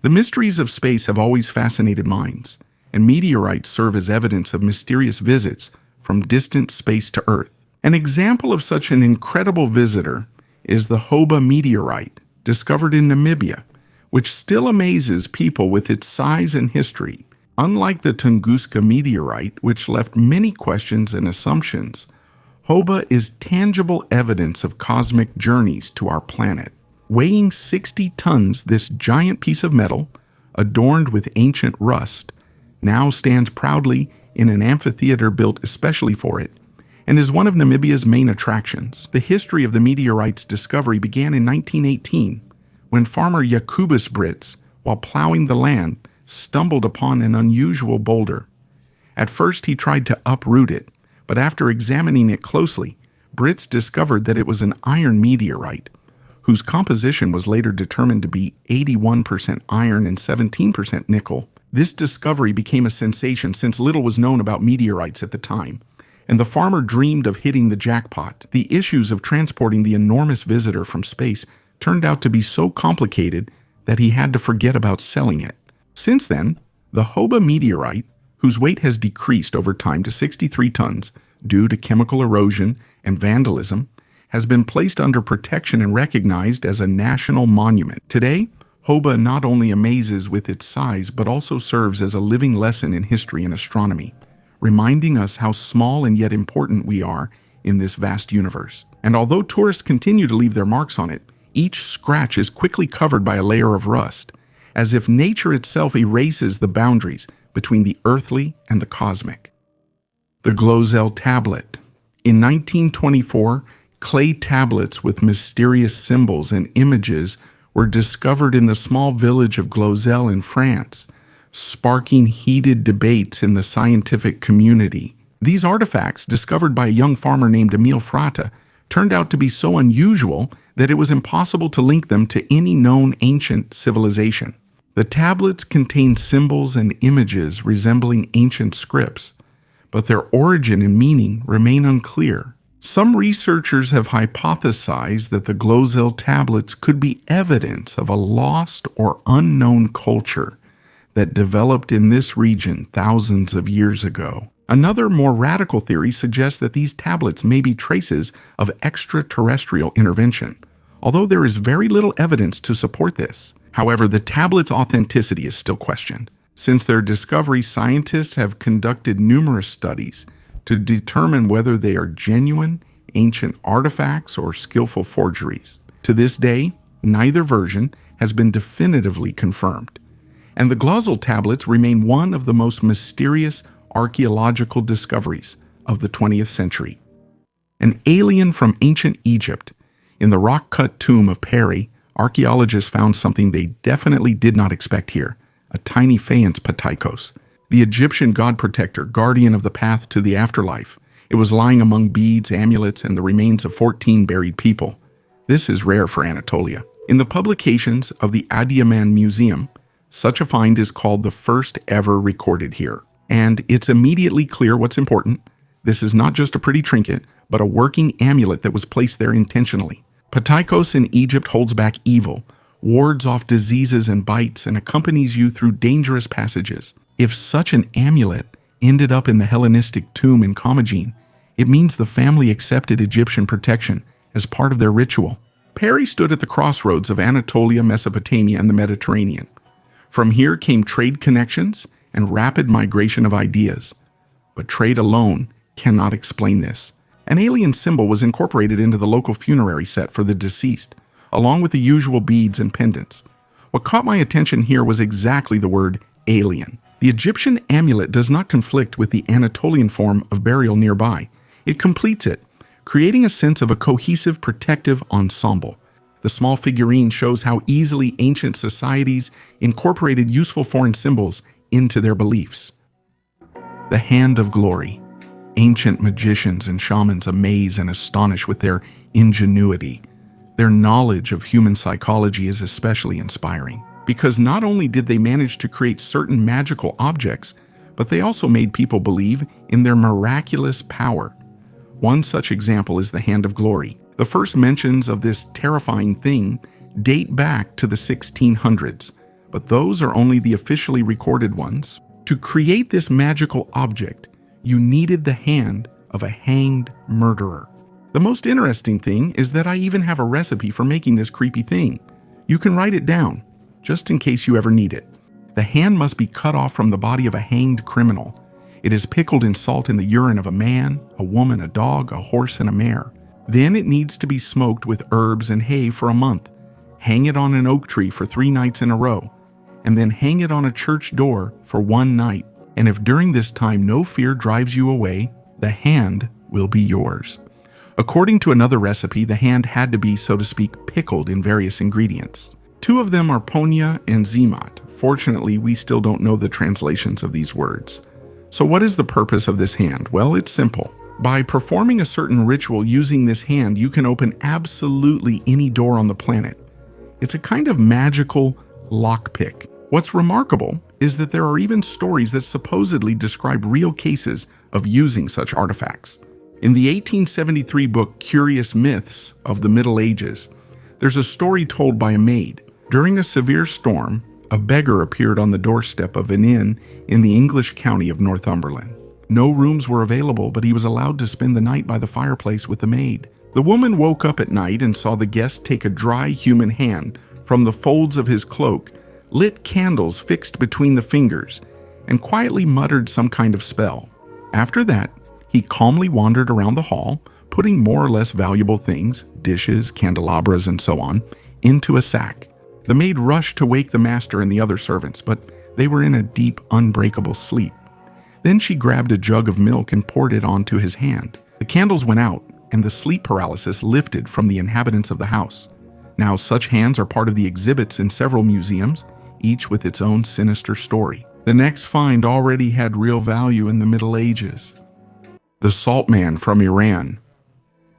The mysteries of space have always fascinated minds, and meteorites serve as evidence of mysterious visits from distant space to Earth. An example of such an incredible visitor is the Hoba meteorite, discovered in Namibia, which still amazes people with its size and history. Unlike the Tunguska meteorite, which left many questions and assumptions, Hoba is tangible evidence of cosmic journeys to our planet. Weighing 60 tons, this giant piece of metal, adorned with ancient rust, now stands proudly in an amphitheater built especially for it, and is one of Namibia's main attractions. The history of the meteorite's discovery began in 1918, when farmer Jacobus Brits, while plowing the land, stumbled upon an unusual boulder. At first he tried to uproot it, but after examining it closely, Brits discovered that it was an iron meteorite, whose composition was later determined to be 81% iron and 17% nickel. This discovery became a sensation since little was known about meteorites at the time, and the farmer dreamed of hitting the jackpot. The issues of transporting the enormous visitor from space turned out to be so complicated that he had to forget about selling it. Since then, the Hoba meteorite, whose weight has decreased over time to 63 tons due to chemical erosion and vandalism, has been placed under protection and recognized as a national monument. Today, Hoba not only amazes with its size, but also serves as a living lesson in history and astronomy, reminding us how small and yet important we are in this vast universe. And although tourists continue to leave their marks on it, each scratch is quickly covered by a layer of rust, as if nature itself erases the boundaries between the earthly and the cosmic. The Glözel tablet. In 1924, clay tablets with mysterious symbols and images were discovered in the small village of Glözel in France, sparking heated debates in the scientific community. These artifacts, discovered by a young farmer named Emil Fratta, turned out to be so unusual that it was impossible to link them to any known ancient civilization. The tablets contain symbols and images resembling ancient scripts, but their origin and meaning remain unclear. Some researchers have hypothesized that the Glözel tablets could be evidence of a lost or unknown culture that developed in this region thousands of years ago. Another more radical theory suggests that these tablets may be traces of extraterrestrial intervention, although there is very little evidence to support this. However, the tablets' authenticity is still questioned. Since their discovery, scientists have conducted numerous studies to determine whether they are genuine, ancient artifacts or skillful forgeries. To this day, Neither version has been definitively confirmed, and the Glozal tablets remain one of the most mysterious archaeological discoveries of the 20th century. An alien from ancient Egypt. In the rock-cut tomb of Pepi, archaeologists found something they definitely did not expect here, a tiny faience patikos, the Egyptian god protector, guardian of the path to the afterlife. It was lying among beads, amulets, and the remains of 14 buried people. This is rare for Anatolia. In the publications of the Adiyaman Museum, such a find is called the first ever recorded here. And it's immediately clear what's important. This is not just a pretty trinket, but a working amulet that was placed there intentionally. Patikos in Egypt holds back evil, wards off diseases and bites, and accompanies you through dangerous passages. If such an amulet ended up in the Hellenistic tomb in Commagene, it means the family accepted Egyptian protection as part of their ritual. Pepi stood at the crossroads of Anatolia, Mesopotamia, and the Mediterranean. From here came trade connections and rapid migration of ideas. But trade alone cannot explain this. An alien symbol was incorporated into the local funerary set for the deceased, along with the usual beads and pendants. What caught my attention here was exactly the word alien. The Egyptian amulet does not conflict with the Anatolian form of burial nearby. It completes it, creating a sense of a cohesive protective ensemble. The small figurine shows how easily ancient societies incorporated useful foreign symbols into their beliefs. The Hand of Glory. Ancient magicians and shamans amaze and astonish with their ingenuity. Their knowledge of human psychology is especially inspiring, because not only did they manage to create certain magical objects, but they also made people believe in their miraculous power. One such example is the Hand of Glory. The first mentions of this terrifying thing date back to the 1600s, but those are only the officially recorded ones. To create this magical object, you needed the hand of a hanged murderer. The most interesting thing is that I even have a recipe for making this creepy thing. You can write it down, just in case you ever need it. The hand must be cut off from the body of a hanged criminal. It is pickled in salt in the urine of a man, a woman, a dog, a horse, and a mare. Then it needs to be smoked with herbs and hay for a month. Hang it on an oak tree for 3 nights in a row, and then hang it on a church door for 1 night. And if during this time no fear drives you away, the hand will be yours. According to another recipe, the hand had to be, so to speak, pickled in various ingredients. 2 of them are ponya and zemat. Fortunately, we still don't know the translations of these words. So what is the purpose of this hand? Well, it's simple. By performing a certain ritual using this hand, you can open absolutely any door on the planet. It's a kind of magical lockpick. What's remarkable is that there are even stories that supposedly describe real cases of using such artifacts. In the 1873 book Curious Myths of the Middle Ages, there's a story told by a maid. During a severe storm, a beggar appeared on the doorstep of an inn in the English county of Northumberland. No rooms were available, but he was allowed to spend the night by the fireplace with the maid. The woman woke up at night and saw the guest take a dry human hand from the folds of his cloak, lit candles fixed between the fingers, and quietly muttered some kind of spell. After that, he calmly wandered around the hall, putting more or less valuable things, dishes, candelabras, and so on, into a sack. The maid rushed to wake the master and the other servants, but they were in a deep, unbreakable sleep. Then she grabbed a jug of milk and poured it onto his hand. The candles went out, and the sleep paralysis lifted from the inhabitants of the house. Now, such hands are part of the exhibits in several museums, each with its own sinister story. The next find already had real value in the Middle Ages. The Salt Man from Iran.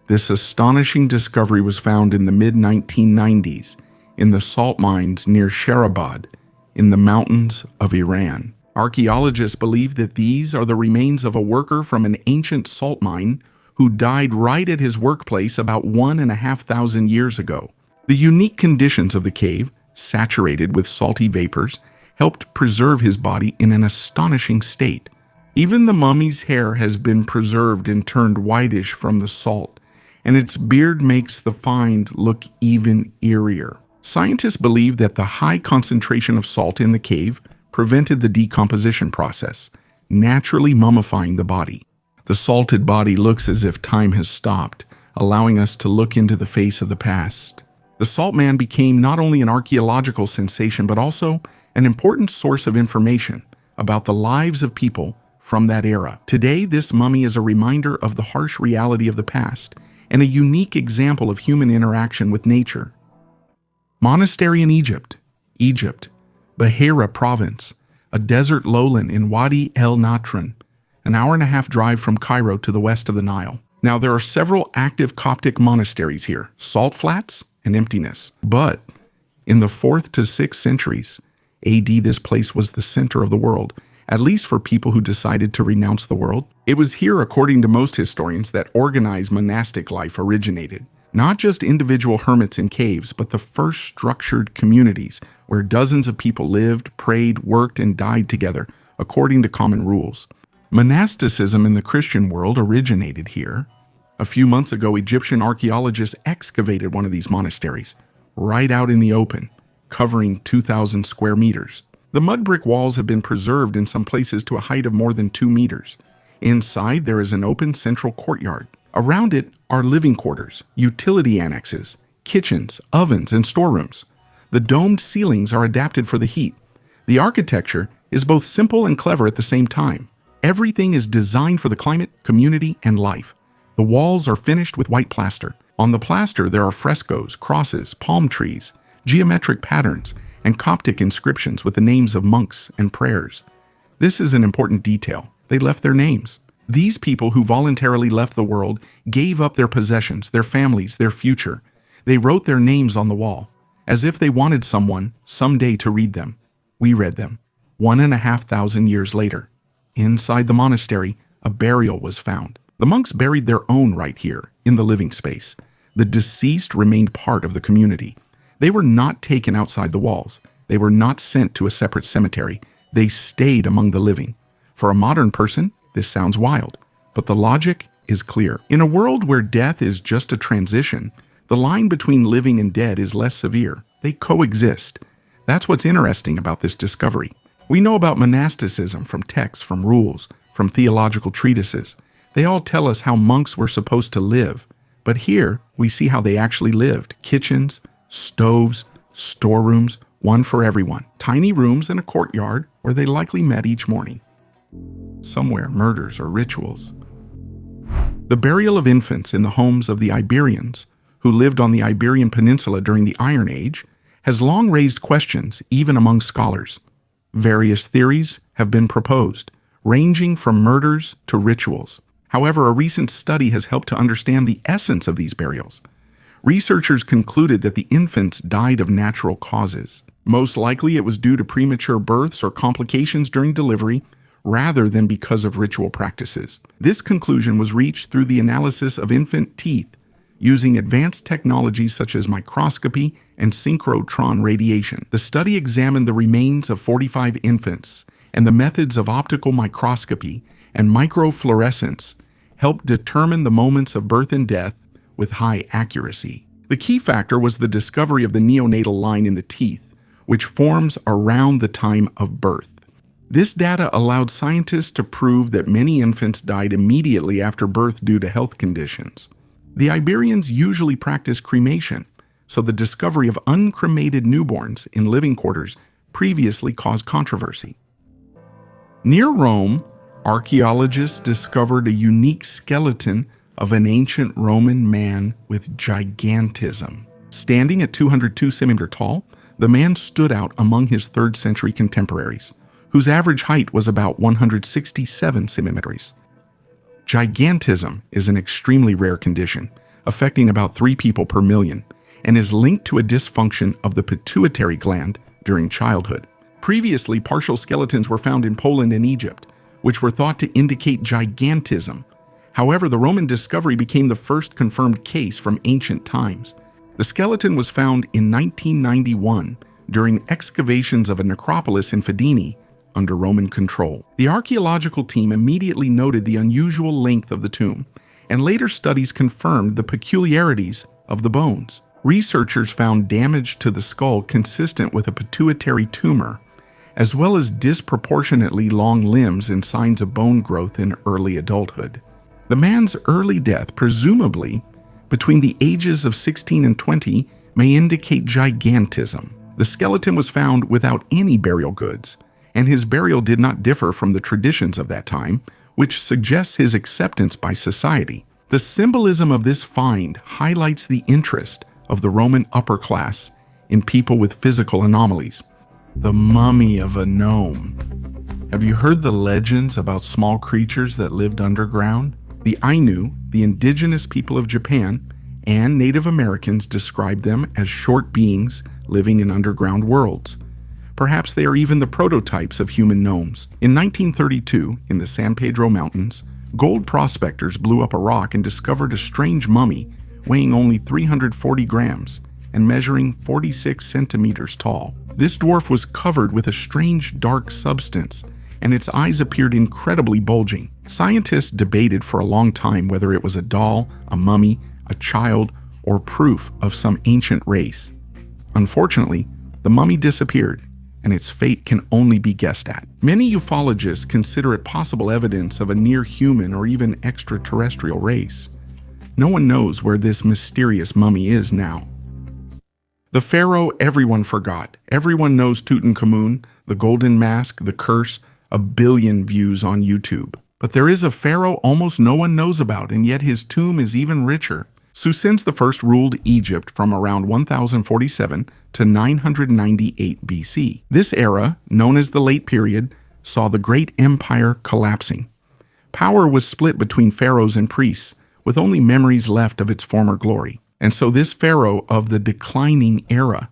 This astonishing discovery was found in the mid-1990s in the salt mines near Sherabad in the mountains of Iran. Archaeologists believe that these are the remains of a worker from an ancient salt mine who died right at his workplace about 1,500 years ago. The unique conditions of the cave, saturated with salty vapors, helped preserve his body in an astonishing state. Even the mummy's hair has been preserved and turned whitish from the salt, and its beard makes the find look even eerier. Scientists believe that the high concentration of salt in the cave prevented the decomposition process, naturally mummifying the body. The salted body looks as if time has stopped, allowing us to look into the face of the past. The Salt Man became not only an archaeological sensation but also an important source of information about the lives of people from that era. Today, this mummy is a reminder of the harsh reality of the past and a unique example of human interaction with nature. Monastery in Egypt. Egypt, Bahira Province, a desert lowland in Wadi El Natron, an hour-and-a-half drive from Cairo to the west of the Nile. Now, there are several active Coptic monasteries here, salt flats and emptiness. But in the 4th to 6th centuries AD, this place was the center of the world, at least for people who decided to renounce the world. It was here, according to most historians, that organized monastic life originated. Not just individual hermits in caves, but the first structured communities where dozens of people lived, prayed, worked, and died together according to common rules. Monasticism in the Christian world originated here. A few months ago, Egyptian archaeologists excavated one of these monasteries, right out in the open, covering 2,000 square meters. The mud brick walls have been preserved in some places to a height of more than 2 meters. Inside, there is an open central courtyard. Around it are living quarters, utility annexes, kitchens, ovens, and storerooms. The domed ceilings are adapted for the heat. The architecture is both simple and clever at the same time. Everything is designed for the climate, community, and life. The walls are finished with white plaster. On the plaster, there are frescoes, crosses, palm trees, geometric patterns, and Coptic inscriptions with the names of monks and prayers. This is an important detail. They left their names. These people who voluntarily left the world gave up their possessions, their families, their future. They wrote their names on the wall, as if they wanted someone someday to read them. We read them. 1,500 years later, inside the monastery, a burial was found. The monks buried their own right here, in the living space. The deceased remained part of the community. They were not taken outside the walls. They were not sent to a separate cemetery. They stayed among the living. For a modern person, this sounds wild, but the logic is clear. In a world where death is just a transition, the line between living and dead is less severe. They coexist. That's what's interesting about this discovery. We know about monasticism from texts, from rules, from theological treatises. They all tell us how monks were supposed to live. But here, we see how they actually lived. Kitchens, stoves, storerooms, one for everyone. Tiny rooms and a courtyard where they likely met each morning. Somewhere, murders or rituals. The burial of infants in the homes of the Iberians, who lived on the Iberian Peninsula during the Iron Age, has long raised questions, even among scholars. Various theories have been proposed, ranging from murders to rituals. However, a recent study has helped to understand the essence of these burials. Researchers concluded that the infants died of natural causes. Most likely, it was due to premature births or complications during delivery, rather than because of ritual practices. This conclusion was reached through the analysis of infant teeth using advanced technologies such as microscopy and synchrotron radiation. The study examined the remains of 45 infants, and the methods of optical microscopy and microfluorescence helped determine the moments of birth and death with high accuracy. The key factor was the discovery of the neonatal line in the teeth, which forms around the time of birth. This data allowed scientists to prove that many infants died immediately after birth due to health conditions. The Iberians usually practiced cremation, so the discovery of uncremated newborns in living quarters previously caused controversy. Near Rome, archaeologists discovered a unique skeleton of an ancient Roman man with gigantism. Standing at 202 centimeters tall, the man stood out among his 3rd century contemporaries, whose average height was about 167 centimeters. Gigantism is an extremely rare condition, affecting about 3 people per million, and is linked to a dysfunction of the pituitary gland during childhood. Previously, partial skeletons were found in Poland and Egypt, which were thought to indicate gigantism. However, the Roman discovery became the first confirmed case from ancient times. The skeleton was found in 1991 during excavations of a necropolis in Fidene under Roman control. The archaeological team immediately noted the unusual length of the tomb, and later studies confirmed the peculiarities of the bones. Researchers found damage to the skull consistent with a pituitary tumor, as well as disproportionately long limbs and signs of bone growth in early adulthood. The man's early death, presumably between the ages of 16 and 20, may indicate gigantism. The skeleton was found without any burial goods, and his burial did not differ from the traditions of that time, which suggests his acceptance by society. The symbolism of this find highlights the interest of the Roman upper class in people with physical anomalies. The mummy of a gnome. Have you heard the legends about small creatures that lived underground? The Ainu, the indigenous people of Japan, and Native Americans described them as short beings living in underground worlds. Perhaps they are even the prototypes of human gnomes. In 1932, in the San Pedro Mountains, gold prospectors blew up a rock and discovered a strange mummy weighing only 340 grams and measuring 46 centimeters tall. This dwarf was covered with a strange dark substance, and its eyes appeared incredibly bulging. Scientists debated for a long time whether it was a doll, a mummy, a child, or proof of some ancient race. Unfortunately, the mummy disappeared, and its fate can only be guessed at. Many ufologists consider it possible evidence of a near-human or even extraterrestrial race. No one knows where this mysterious mummy is now. The pharaoh everyone forgot. Everyone knows Tutankhamun, the golden mask, the curse, a billion views on YouTube. But there is a pharaoh almost no one knows about, and yet his tomb is even richer. Susens I ruled Egypt from around 1047 to 998 BC. This era, known as the Late Period, saw the great empire collapsing. Power was split between pharaohs and priests, with only memories left of its former glory. And so this pharaoh of the declining era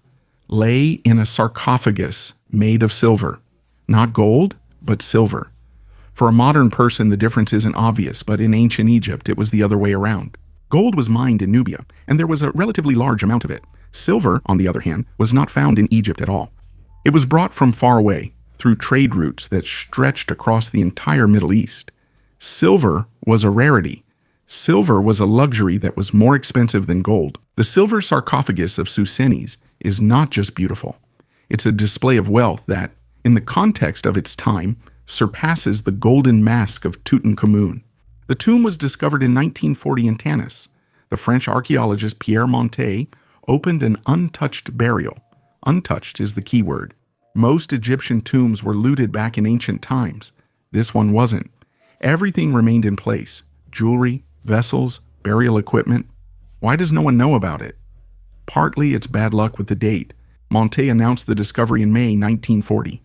lay in a sarcophagus made of silver. Not gold, but silver. For a modern person, the difference isn't obvious, but in ancient Egypt, it was the other way around. Gold was mined in Nubia, and there was a relatively large amount of it. Silver, on the other hand, was not found in Egypt at all. It was brought from far away, through trade routes that stretched across the entire Middle East. Silver was a rarity. Silver was a luxury that was more expensive than gold. The silver sarcophagus of Susenes is not just beautiful. It's a display of wealth that, in the context of its time, surpasses the golden mask of Tutankhamun. The tomb was discovered in 1940 in Tanis. The French archaeologist Pierre Montet opened an untouched burial. Untouched is the key word. Most Egyptian tombs were looted back in ancient times. This one wasn't. Everything remained in place. Jewelry, vessels, burial equipment. Why does no one know about it? Partly it's bad luck with the date. Montet announced the discovery in May 1940.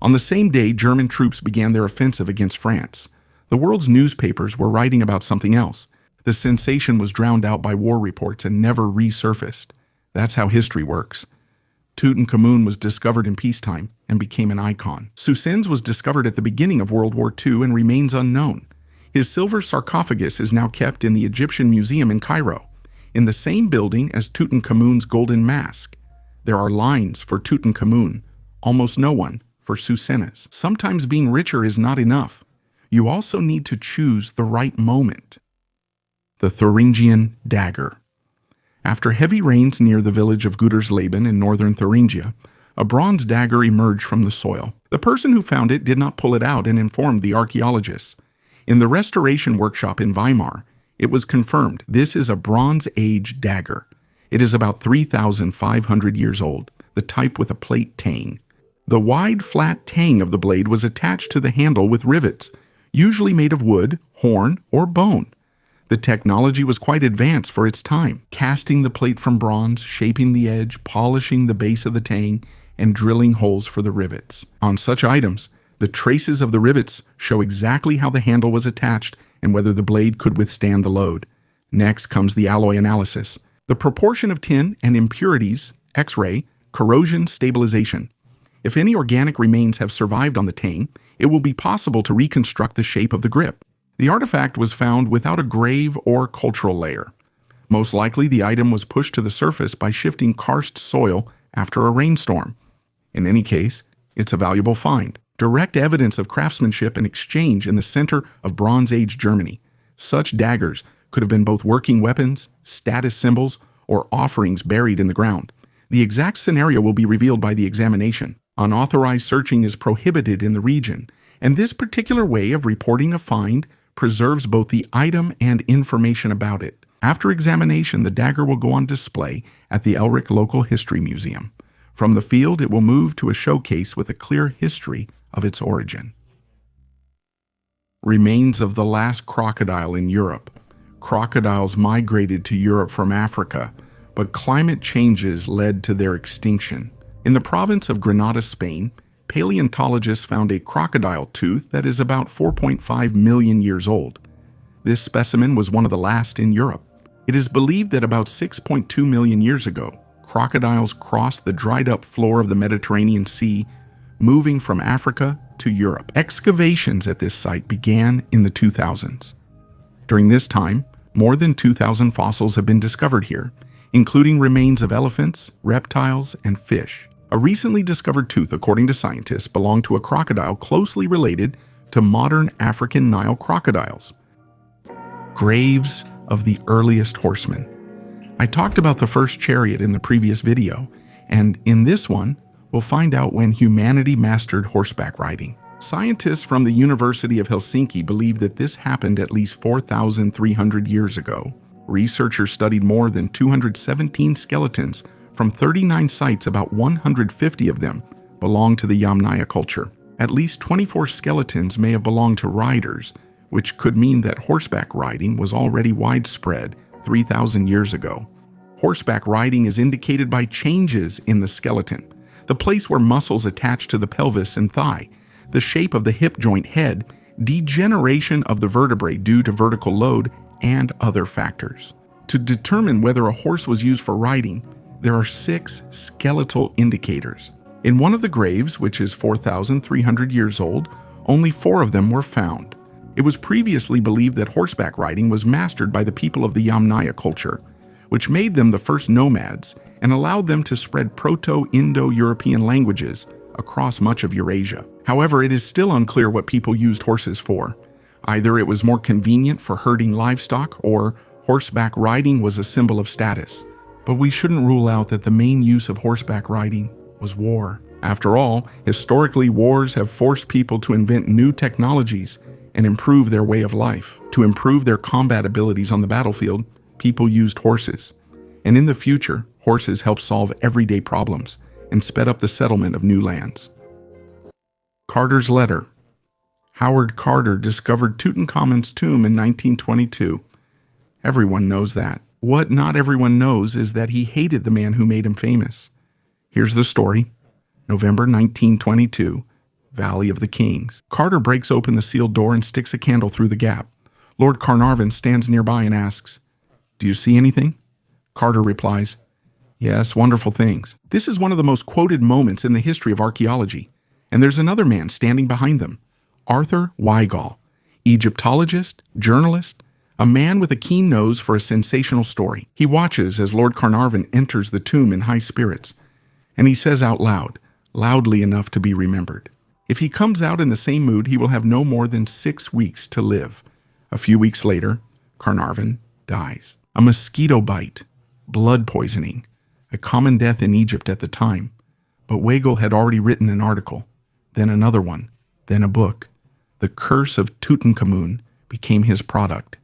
On the same day, German troops began their offensive against France. The world's newspapers were writing about something else. The sensation was drowned out by war reports and never resurfaced. That's how history works. Tutankhamun was discovered in peacetime and became an icon. Susens was discovered at the beginning of World War II and remains unknown. His silver sarcophagus is now kept in the Egyptian Museum in Cairo, in the same building as Tutankhamun's golden mask. There are lines for Tutankhamun, almost no one for Susenes. Sometimes being richer is not enough. You also need to choose the right moment. The Thuringian dagger. After heavy rains near the village of Gütersleben in northern Thuringia, a bronze dagger emerged from the soil. The person who found it did not pull it out and informed the archaeologists. In the restoration workshop in Weimar, it was confirmed this is a Bronze Age dagger. It is about 3,500 years old, the type with a plate tang. The wide, flat tang of the blade was attached to the handle with rivets, usually made of wood, horn, or bone. The technology was quite advanced for its time, casting the plate from bronze, shaping the edge, polishing the base of the tang, and drilling holes for the rivets. On such items, the traces of the rivets show exactly how the handle was attached and whether the blade could withstand the load. Next comes the alloy analysis, the proportion of tin and impurities, X-ray, corrosion, stabilization. If any organic remains have survived on the tang, it will be possible to reconstruct the shape of the grip. The artifact was found without a grave or cultural layer. Most likely, the item was pushed to the surface by shifting karst soil after a rainstorm. In any case, it's a valuable find. Direct evidence of craftsmanship and exchange in the center of Bronze Age Germany. Such daggers could have been both working weapons, status symbols, or offerings buried in the ground. The exact scenario will be revealed by the examination. Unauthorized searching is prohibited in the region, and this particular way of reporting a find preserves both the item and information about it. After examination, the dagger will go on display at the Elric Local History Museum. From the field, it will move to a showcase with a clear history of its origin. Remains of the last crocodile in Europe. Crocodiles migrated to Europe from Africa, but climate changes led to their extinction. In the province of Granada, Spain, paleontologists found a crocodile tooth that is about 4.5 million years old. This specimen was one of the last in Europe. It is believed that about 6.2 million years ago, crocodiles crossed the dried-up floor of the Mediterranean Sea, moving from Africa to Europe. Excavations at this site began in the 2000s. During this time, more than 2,000 fossils have been discovered here, including remains of elephants, reptiles, and fish. A recently discovered tooth, according to scientists, belonged to a crocodile closely related to modern African Nile crocodiles. Graves of the earliest horsemen. I talked about the first chariot in the previous video, and in this one, we'll find out when humanity mastered horseback riding. Scientists from the University of Helsinki believe that this happened at least 4,300 years ago. Researchers studied more than 217 skeletons from 39 sites. About 150 of them belong to the Yamnaya culture. At least 24 skeletons may have belonged to riders, which could mean that horseback riding was already widespread 3,000 years ago. Horseback riding is indicated by changes in the skeleton, the place where muscles attach to the pelvis and thigh, the shape of the hip joint head, degeneration of the vertebrae due to vertical load, and other factors. To determine whether a horse was used for riding, there are 6 skeletal indicators. In one of the graves, which is 4,300 years old, only 4 of them were found. It was previously believed that horseback riding was mastered by the people of the Yamnaya culture, which made them the first nomads and allowed them to spread Proto-Indo-European languages across much of Eurasia. However, it is still unclear what people used horses for. Either it was more convenient for herding livestock, or horseback riding was a symbol of status. But we shouldn't rule out that the main use of horseback riding was war. After all, historically, wars have forced people to invent new technologies and improve their way of life. To improve their combat abilities on the battlefield, people used horses. And in the future, horses helped solve everyday problems and sped up the settlement of new lands. Carter's letter. Howard Carter discovered Tutankhamun's tomb in 1922. Everyone knows that. What not everyone knows is that he hated the man who made him famous. Here's the story. November 1922, Valley of the Kings. Carter breaks open the sealed door and sticks a candle through the gap. Lord Carnarvon stands nearby and asks, "Do you see anything?" Carter replies, "Yes, wonderful things." This is one of the most quoted moments in the history of archaeology. And there's another man standing behind them, Arthur Weigall, Egyptologist, journalist, a man with a keen nose for a sensational story. He watches as Lord Carnarvon enters the tomb in high spirits, and he says out loud, loudly enough to be remembered, if he comes out in the same mood, he will have no more than 6 weeks to live. A few weeks later, Carnarvon dies. A mosquito bite, blood poisoning, a common death in Egypt at the time. But Weigall had already written an article, then another one, then a book. The Curse of Tutankhamun became his product,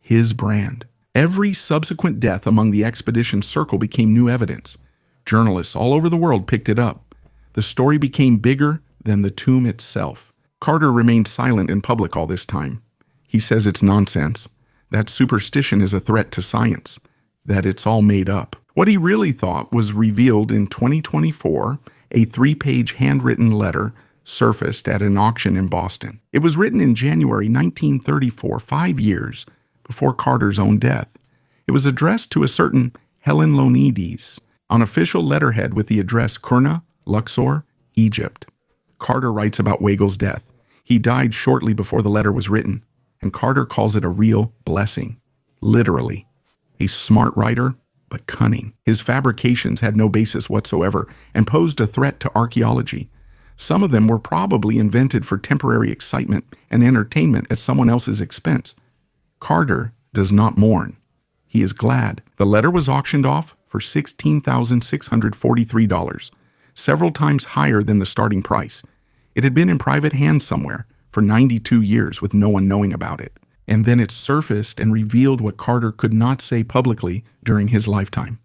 his brand. Every subsequent death among the expedition's circle became new evidence. Journalists all over the world picked it up. The story became bigger than the tomb itself. Carter remained silent in public all this time. He says it's nonsense, that superstition is a threat to science, that it's all made up. What he really thought was revealed in 2024, a 3-page handwritten letter surfaced at an auction in Boston. It was written in January 1934, 5 years before Carter's own death. It was addressed to a certain Helen Lonides on official letterhead with the address Kurna, Luxor, Egypt. Carter writes about Weigall's death. He died shortly before the letter was written, and Carter calls it a real blessing. Literally. A smart writer, but cunning. His fabrications had no basis whatsoever and posed a threat to archaeology. Some of them were probably invented for temporary excitement and entertainment at someone else's expense. Carter does not mourn. He is glad. The letter was auctioned off for $16,643, several times higher than the starting price. It had been in private hands somewhere for 92 years with no one knowing about it. And then it surfaced and revealed what Carter could not say publicly during his lifetime.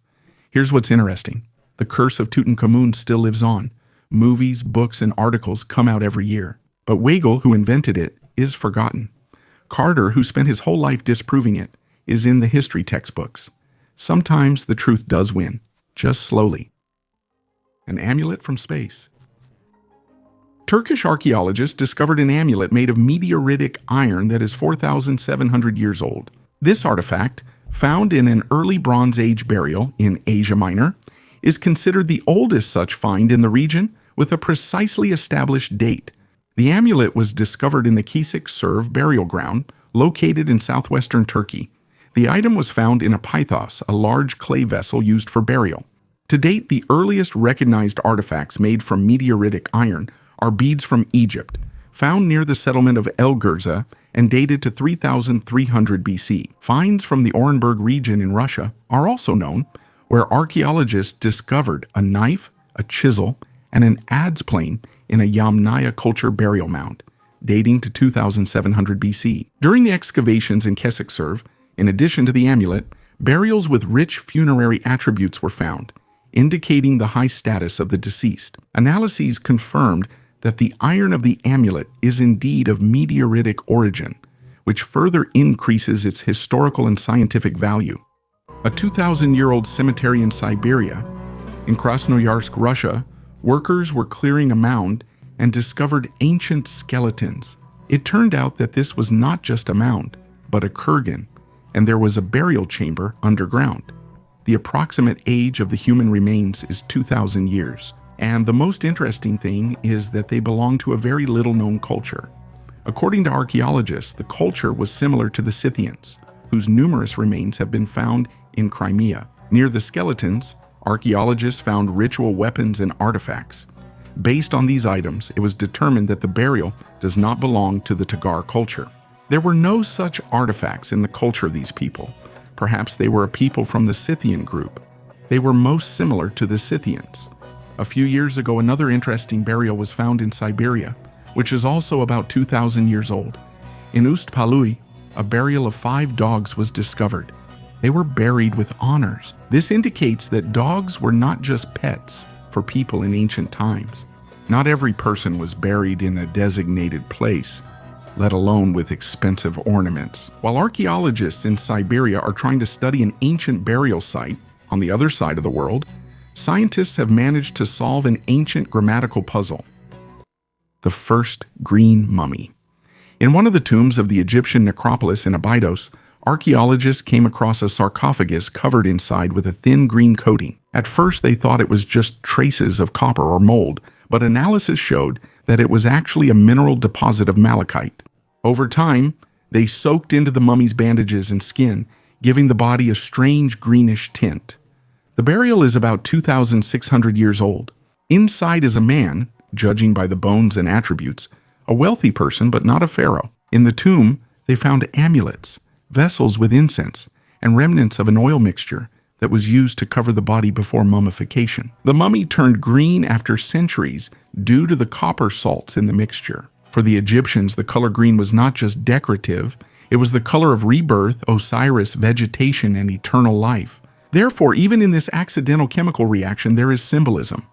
Here's what's interesting. The curse of Tutankhamun still lives on. Movies, books, and articles come out every year. But Weigel, who invented it, is forgotten. Carter, who spent his whole life disproving it, is in the history textbooks. Sometimes the truth does win, just slowly. An amulet from space. Turkish archaeologists discovered an amulet made of meteoritic iron that is 4,700 years old. This artifact, found in an early Bronze Age burial in Asia Minor, is considered the oldest such find in the region with a precisely established date. The amulet was discovered in the Kisik-Serv burial ground, located in southwestern Turkey. The item was found in a pythos, a large clay vessel used for burial. To date, the earliest recognized artifacts made from meteoritic iron are beads from Egypt, found near the settlement of El Gurza and dated to 3,300 BC. Finds from the Orenburg region in Russia are also known, where archaeologists discovered a knife, a chisel, and an adze plane in a Yamnaya culture burial mound, dating to 2,700 BC. During the excavations in Kisik-Serv, in addition to the amulet, burials with rich funerary attributes were found, indicating the high status of the deceased. Analyses confirmed that the iron of the amulet is indeed of meteoritic origin, which further increases its historical and scientific value. A 2,000-year-old cemetery in Siberia, in Krasnoyarsk, Russia, workers were clearing a mound and discovered ancient skeletons. It turned out that this was not just a mound, but a kurgan, and there was a burial chamber underground. The approximate age of the human remains is 2,000 years. And the most interesting thing is that they belong to a very little-known culture. According to archaeologists, the culture was similar to the Scythians, whose numerous remains have been found in Crimea. Near the skeletons, archaeologists found ritual weapons and artifacts. Based on these items, it was determined that the burial does not belong to the Tagar culture. There were no such artifacts in the culture of these people. Perhaps they were a people from the Scythian group. They were most similar to the Scythians. A few years ago, another interesting burial was found in Siberia, which is also about 2,000 years old. In Ust-Palui, a burial of 5 dogs was discovered. They were buried with honors. This indicates that dogs were not just pets for people in ancient times. Not every person was buried in a designated place, let alone with expensive ornaments. While archaeologists in Siberia are trying to study an ancient burial site on the other side of the world, scientists have managed to solve an ancient grammatical puzzle. The first green mummy. In one of the tombs of the Egyptian necropolis in Abydos, archaeologists came across a sarcophagus covered inside with a thin green coating. At first, they thought it was just traces of copper or mold, but analysis showed that it was actually a mineral deposit of malachite. Over time, they soaked into the mummy's bandages and skin, giving the body a strange greenish tint. The burial is about 2,600 years old. Inside is a man, judging by the bones and attributes, a wealthy person but not a pharaoh. In the tomb, they found amulets, vessels with incense, and remnants of an oil mixture that was used to cover the body before mummification. The mummy turned green after centuries due to the copper salts in the mixture. For the Egyptians, the color green was not just decorative, it was the color of rebirth, Osiris, vegetation, and eternal life. Therefore, even in this accidental chemical reaction, there is symbolism.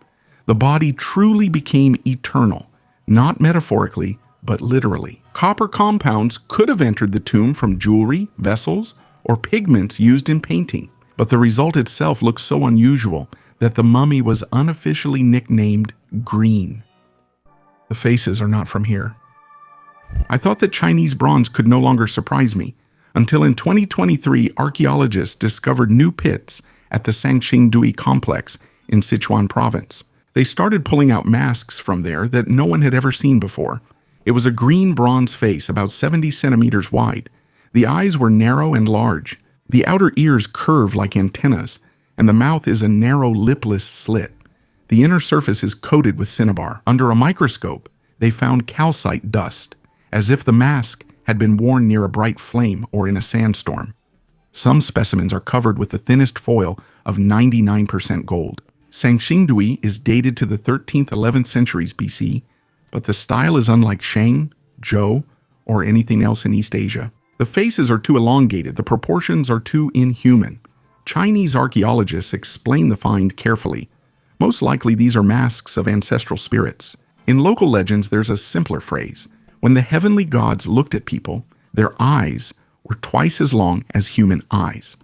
The body truly became eternal, not metaphorically, but literally. Copper compounds could have entered the tomb from jewelry, vessels, or pigments used in painting, but the result itself looks so unusual that the mummy was unofficially nicknamed green. The faces are not from here. I thought that Chinese bronze could no longer surprise me, until in 2023, archaeologists discovered new pits at the Sanxingdui complex in Sichuan province. They started pulling out masks from there that no one had ever seen before. It was a green bronze face about 70 centimeters wide. The eyes were narrow and large. The outer ears curved like antennas, and the mouth is a narrow lipless slit. The inner surface is coated with cinnabar. Under a microscope, they found calcite dust, as if the mask had been worn near a bright flame or in a sandstorm. Some specimens are covered with the thinnest foil of 99% gold. Sanxingdui is dated to the 13th, 11th centuries BC, but the style is unlike Shang, Zhou, or anything else in East Asia. The faces are too elongated, the proportions are too inhuman. Chinese archaeologists explain the find carefully. Most likely these are masks of ancestral spirits. In local legends, there's a simpler phrase. When the heavenly gods looked at people, their eyes were twice as long as human eyes.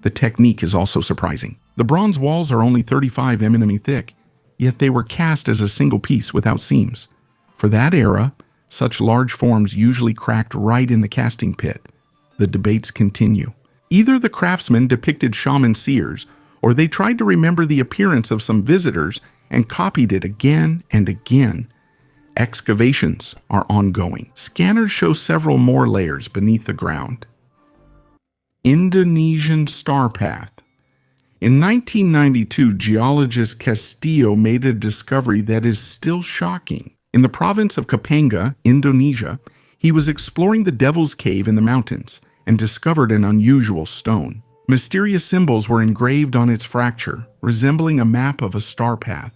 The technique is also surprising. The bronze walls are only 35 mm thick, yet they were cast as a single piece without seams. For that era, such large forms usually cracked right in the casting pit. The debates continue. Either the craftsmen depicted shaman seers, or they tried to remember the appearance of some visitors and copied it again and again. Excavations are ongoing. Scanners show several more layers beneath the ground. Indonesian star path. In 1992, geologist Castillo made a discovery that is still shocking. In the province of Kapanga, Indonesia, he was exploring the Devil's Cave in the mountains and discovered an unusual stone. Mysterious symbols were engraved on its fracture, resembling a map of a star path.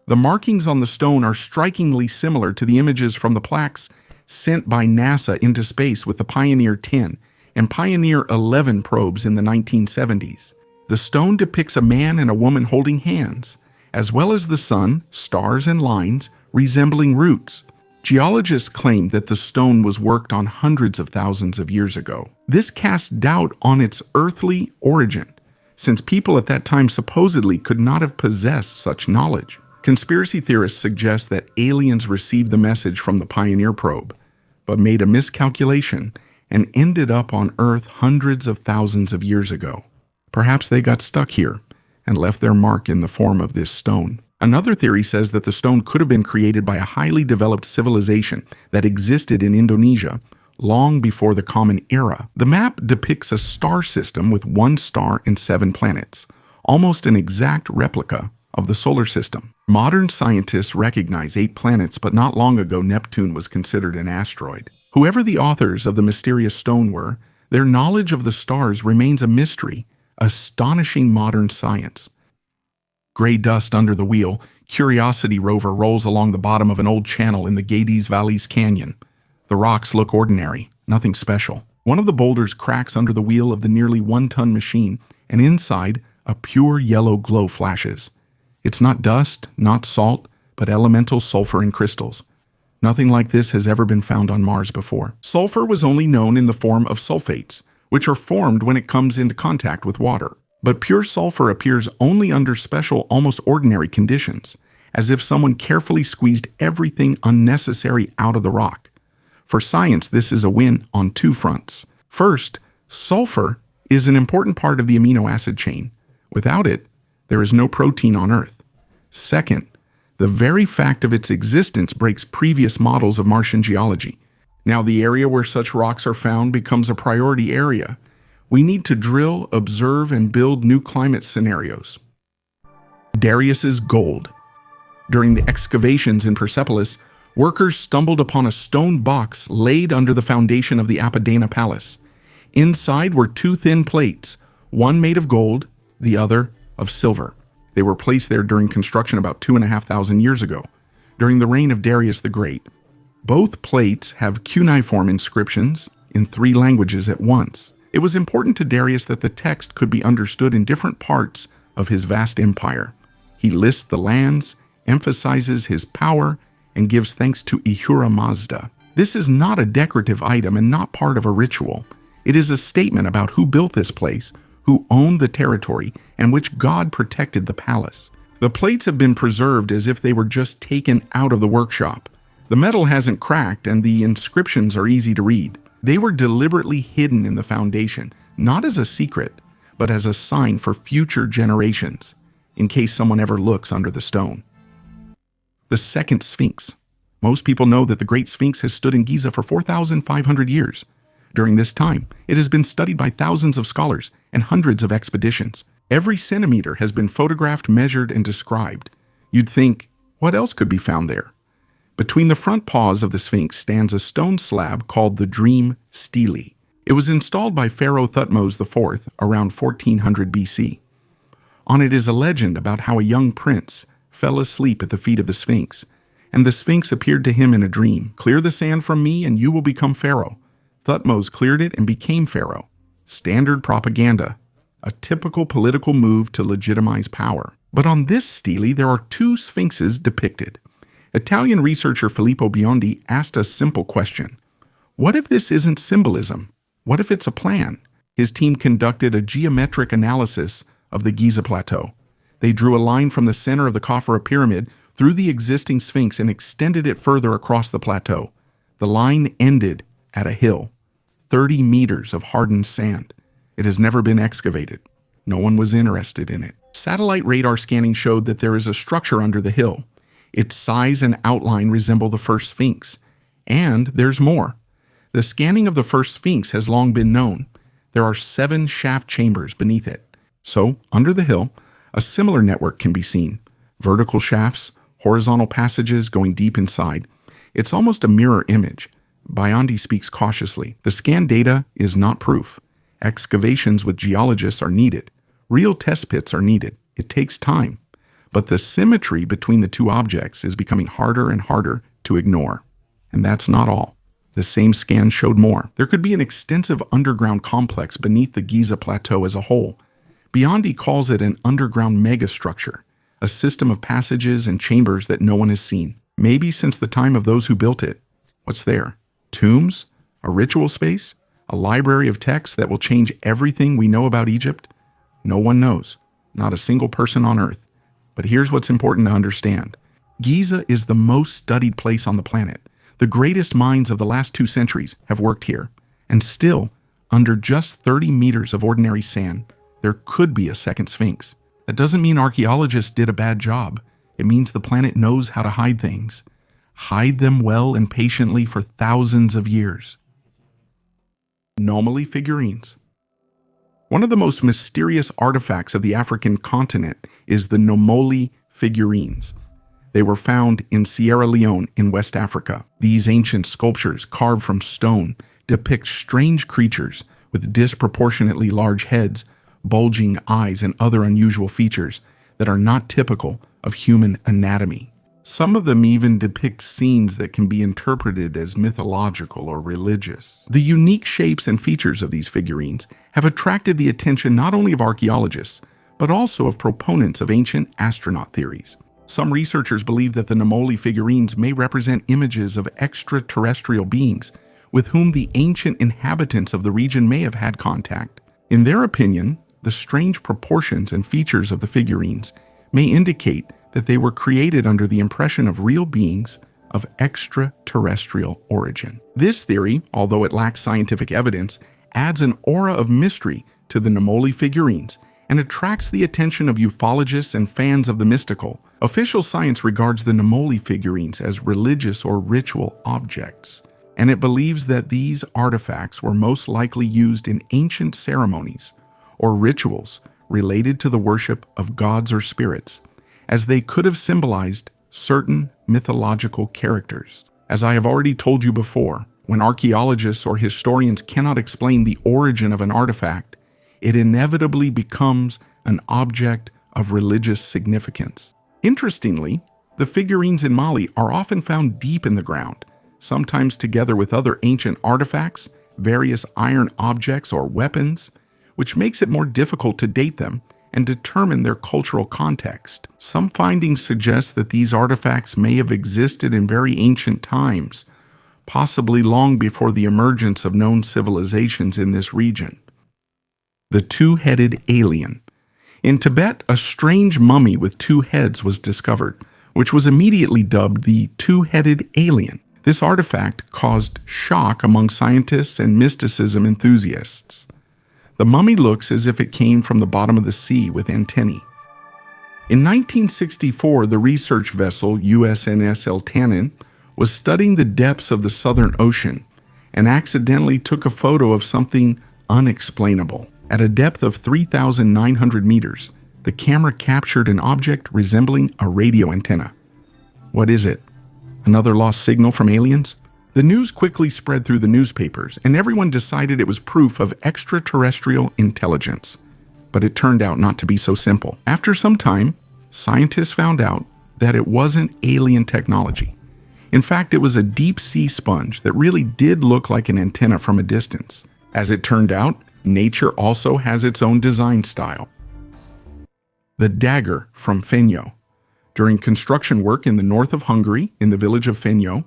The markings on the stone are strikingly similar to the images from the plaques sent by NASA into space with the Pioneer 10 and Pioneer 11 probes in the 1970s. The stone depicts a man and a woman holding hands, as well as the sun, stars, and lines resembling roots. Geologists claim that the stone was worked on hundreds of thousands of years ago. This casts doubt on its earthly origin, since people at that time supposedly could not have possessed such knowledge. Conspiracy theorists suggest that aliens received the message from the Pioneer probe, but made a miscalculation and ended up on Earth hundreds of thousands of years ago. Perhaps they got stuck here and left their mark in the form of this stone. Another theory says that the stone could have been created by a highly developed civilization that existed in Indonesia long before the Common Era. The map depicts a star system with 1 star and 7 planets, almost an exact replica of the solar system. Modern scientists recognize 8 planets, but not long ago Neptune was considered an asteroid. Whoever the authors of the mysterious stone were, their knowledge of the stars remains a mystery, astonishing modern science. Gray dust under the wheel, Curiosity rover rolls along the bottom of an old channel in the Gades Valleys Canyon. The rocks look ordinary, nothing special. One of the boulders cracks under the wheel of the nearly 1-ton machine, and inside, a pure yellow glow flashes. It's not dust, not salt, but elemental sulfur in crystals. Nothing like this has ever been found on Mars before. Sulfur was only known in the form of sulfates, which are formed when it comes into contact with water. But pure sulfur appears only under special, almost ordinary conditions, as if someone carefully squeezed everything unnecessary out of the rock. For science, this is a win on 2 fronts. First, sulfur is an important part of the amino acid chain. Without it, there is no protein on Earth. Second, the very fact of its existence breaks previous models of Martian geology. Now the area where such rocks are found becomes a priority area. We need to drill, observe, and build new climate scenarios. Darius's gold. During the excavations in Persepolis, workers stumbled upon a stone box laid under the foundation of the Apadana Palace. Inside were 2 thin plates, one made of gold, the other of silver. They were placed there during construction about 2,500 years ago, during the reign of Darius the Great. Both plates have cuneiform inscriptions in 3 languages at once. It was important to Darius that the text could be understood in different parts of his vast empire. He lists the lands, emphasizes his power, and gives thanks to Ahura Mazda. This is not a decorative item and not part of a ritual. It is a statement about who built this place, who owned the territory, and which god protected the palace. The plates have been preserved as if they were just taken out of the workshop. The metal hasn't cracked and the inscriptions are easy to read. They were deliberately hidden in the foundation, not as a secret, but as a sign for future generations, in case someone ever looks under the stone. The Second Sphinx. Most people know that the Great Sphinx has stood in Giza for 4,500 years. During this time, it has been studied by thousands of scholars and hundreds of expeditions. Every centimeter has been photographed, measured, and described. You'd think, what else could be found there? Between the front paws of the Sphinx stands a stone slab called the Dream Stele. It was installed by Pharaoh Thutmose IV around 1400 BC. On it is a legend about how a young prince fell asleep at the feet of the Sphinx, and the Sphinx appeared to him in a dream. "Clear the sand from me and you will become Pharaoh." Thutmose cleared it and became pharaoh. Standard propaganda, a typical political move to legitimize power. But on this stele, there are two sphinxes depicted. Italian researcher Filippo Biondi asked a simple question. What if this isn't symbolism? What if it's a plan? His team conducted a geometric analysis of the Giza Plateau. They drew a line from the center of the Khafra pyramid through the existing sphinx and extended it further across the plateau. The line ended at a hill, 30 meters of hardened sand. It has never been excavated. No one was interested in it. Satellite radar scanning showed that there is a structure under the hill. Its size and outline resemble the first sphinx. And there's more. The scanning of the first sphinx has long been known. There are 7 shaft chambers beneath it. So, under the hill, a similar network can be seen. Vertical shafts, horizontal passages going deep inside. It's almost a mirror image. Biondi speaks cautiously. The scan data is not proof. Excavations with geologists are needed. Real test pits are needed. It takes time. But the symmetry between the two objects is becoming harder and harder to ignore. And that's not all. The same scan showed more. There could be an extensive underground complex beneath the Giza Plateau as a whole. Biondi calls it an underground megastructure, a system of passages and chambers that no one has seen. Maybe since the time of those who built it. What's there? Tombs? A ritual space? A library of texts that will change everything we know about Egypt? No one knows. Not a single person on Earth. But here's what's important to understand. Giza is the most studied place on the planet. The greatest minds of the last 2 centuries have worked here. And still, under just 30 meters of ordinary sand, there could be a second sphinx. That doesn't mean archaeologists did a bad job. It means the planet knows how to hide things. Hide them well and patiently for thousands of years. Nomoli figurines. One of the most mysterious artifacts of the African continent is the Nomoli figurines. They were found in Sierra Leone in West Africa. These ancient sculptures, carved from stone, depict strange creatures with disproportionately large heads, bulging eyes, and other unusual features that are not typical of human anatomy. Some of them even depict scenes that can be interpreted as mythological or religious. The unique shapes and features of these figurines have attracted the attention not only of archaeologists, but also of proponents of ancient astronaut theories. Some researchers believe that the Nomoli figurines may represent images of extraterrestrial beings with whom the ancient inhabitants of the region may have had contact. In their opinion, the strange proportions and features of the figurines may indicate that they were created under the impression of real beings of extraterrestrial origin. This theory, although it lacks scientific evidence, adds an aura of mystery to the Nomoli figurines and attracts the attention of ufologists and fans of the mystical. Official science regards the Nomoli figurines as religious or ritual objects, and it believes that these artifacts were most likely used in ancient ceremonies or rituals related to the worship of gods or spirits, as they could have symbolized certain mythological characters. As I have already told you before, when archaeologists or historians cannot explain the origin of an artifact, it inevitably becomes an object of religious significance. Interestingly, the figurines in Mali are often found deep in the ground, sometimes together with other ancient artifacts, various iron objects or weapons, which makes it more difficult to date them and determine their cultural context. Some findings suggest that these artifacts may have existed in very ancient times, possibly long before the emergence of known civilizations in this region. The two-headed alien. In Tibet, a strange mummy with 2 heads was discovered, which was immediately dubbed the two-headed alien. This artifact caused shock among scientists and mysticism enthusiasts. The mummy looks as if it came from the bottom of the sea with antennae. In 1964, the research vessel USNS El Tanin was studying the depths of the Southern Ocean and accidentally took a photo of something unexplainable. At a depth of 3,900 meters, the camera captured an object resembling a radio antenna. What is it? Another lost signal from aliens? The news quickly spread through the newspapers, and everyone decided it was proof of extraterrestrial intelligence. But it turned out not to be so simple. After some time, scientists found out that it wasn't alien technology. In fact, it was a deep-sea sponge that really did look like an antenna from a distance. As it turned out, nature also has its own design style. The dagger from Fenyő. During construction work in the north of Hungary, in the village of Fenyő,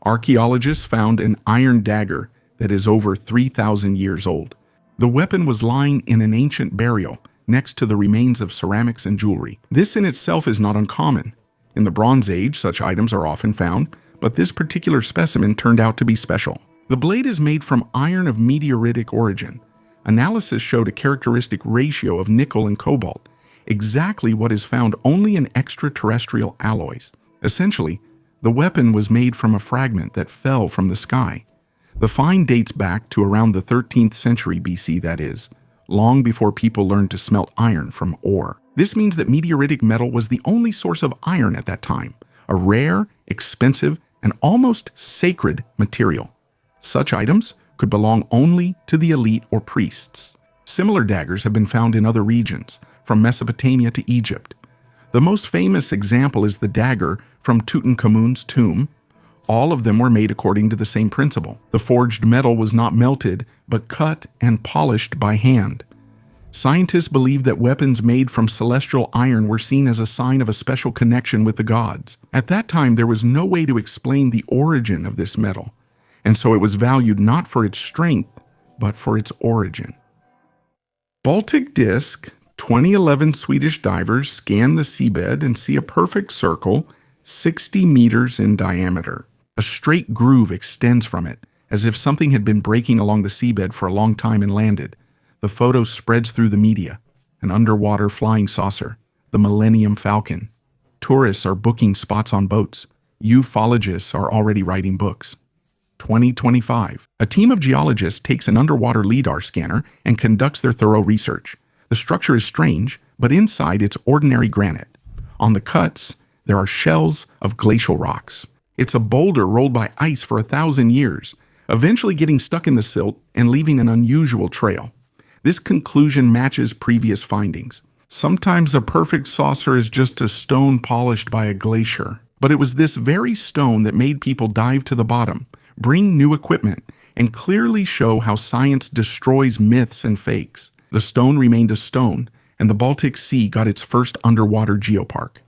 archaeologists found an iron dagger that is over 3,000 years old. The weapon was lying in an ancient burial next to the remains of ceramics and jewelry. This in itself is not uncommon. In the Bronze Age, such items are often found, but this particular specimen turned out to be special. The blade is made from iron of meteoritic origin. Analysis showed a characteristic ratio of nickel and cobalt, exactly what is found only in extraterrestrial alloys. Essentially, the weapon was made from a fragment that fell from the sky. The find dates back to around the 13th century BC, that is, long before people learned to smelt iron from ore. This means that meteoritic metal was the only source of iron at that time, a rare, expensive, and almost sacred material. Such items could belong only to the elite or priests. Similar daggers have been found in other regions, from Mesopotamia to Egypt. The most famous example is the dagger from Tutankhamun's tomb. All of them were made according to the same principle. The forged metal was not melted, but cut and polished by hand. Scientists believe that weapons made from celestial iron were seen as a sign of a special connection with the gods. At that time, there was no way to explain the origin of this metal, and so it was valued not for its strength, but for its origin. Baltic Disc. 2011 Swedish divers scan the seabed and see a perfect circle 60 meters in diameter. A straight groove extends from it, as if something had been breaking along the seabed for a long time and landed. The photo spreads through the media. An underwater flying saucer, the Millennium Falcon. Tourists are booking spots on boats. Ufologists are already writing books. 2025. A team of geologists takes an underwater LIDAR scanner and conducts their thorough research. The structure is strange, but inside it's ordinary granite. On the cuts, there are shells of glacial rocks. It's a boulder rolled by ice for 1,000 years, eventually getting stuck in the silt and leaving an unusual trail. This conclusion matches previous findings. Sometimes a perfect saucer is just a stone polished by a glacier. But it was this very stone that made people dive to the bottom, bring new equipment, and clearly show how science destroys myths and fakes. The stone remained a stone, and the Baltic Sea got its first underwater geopark.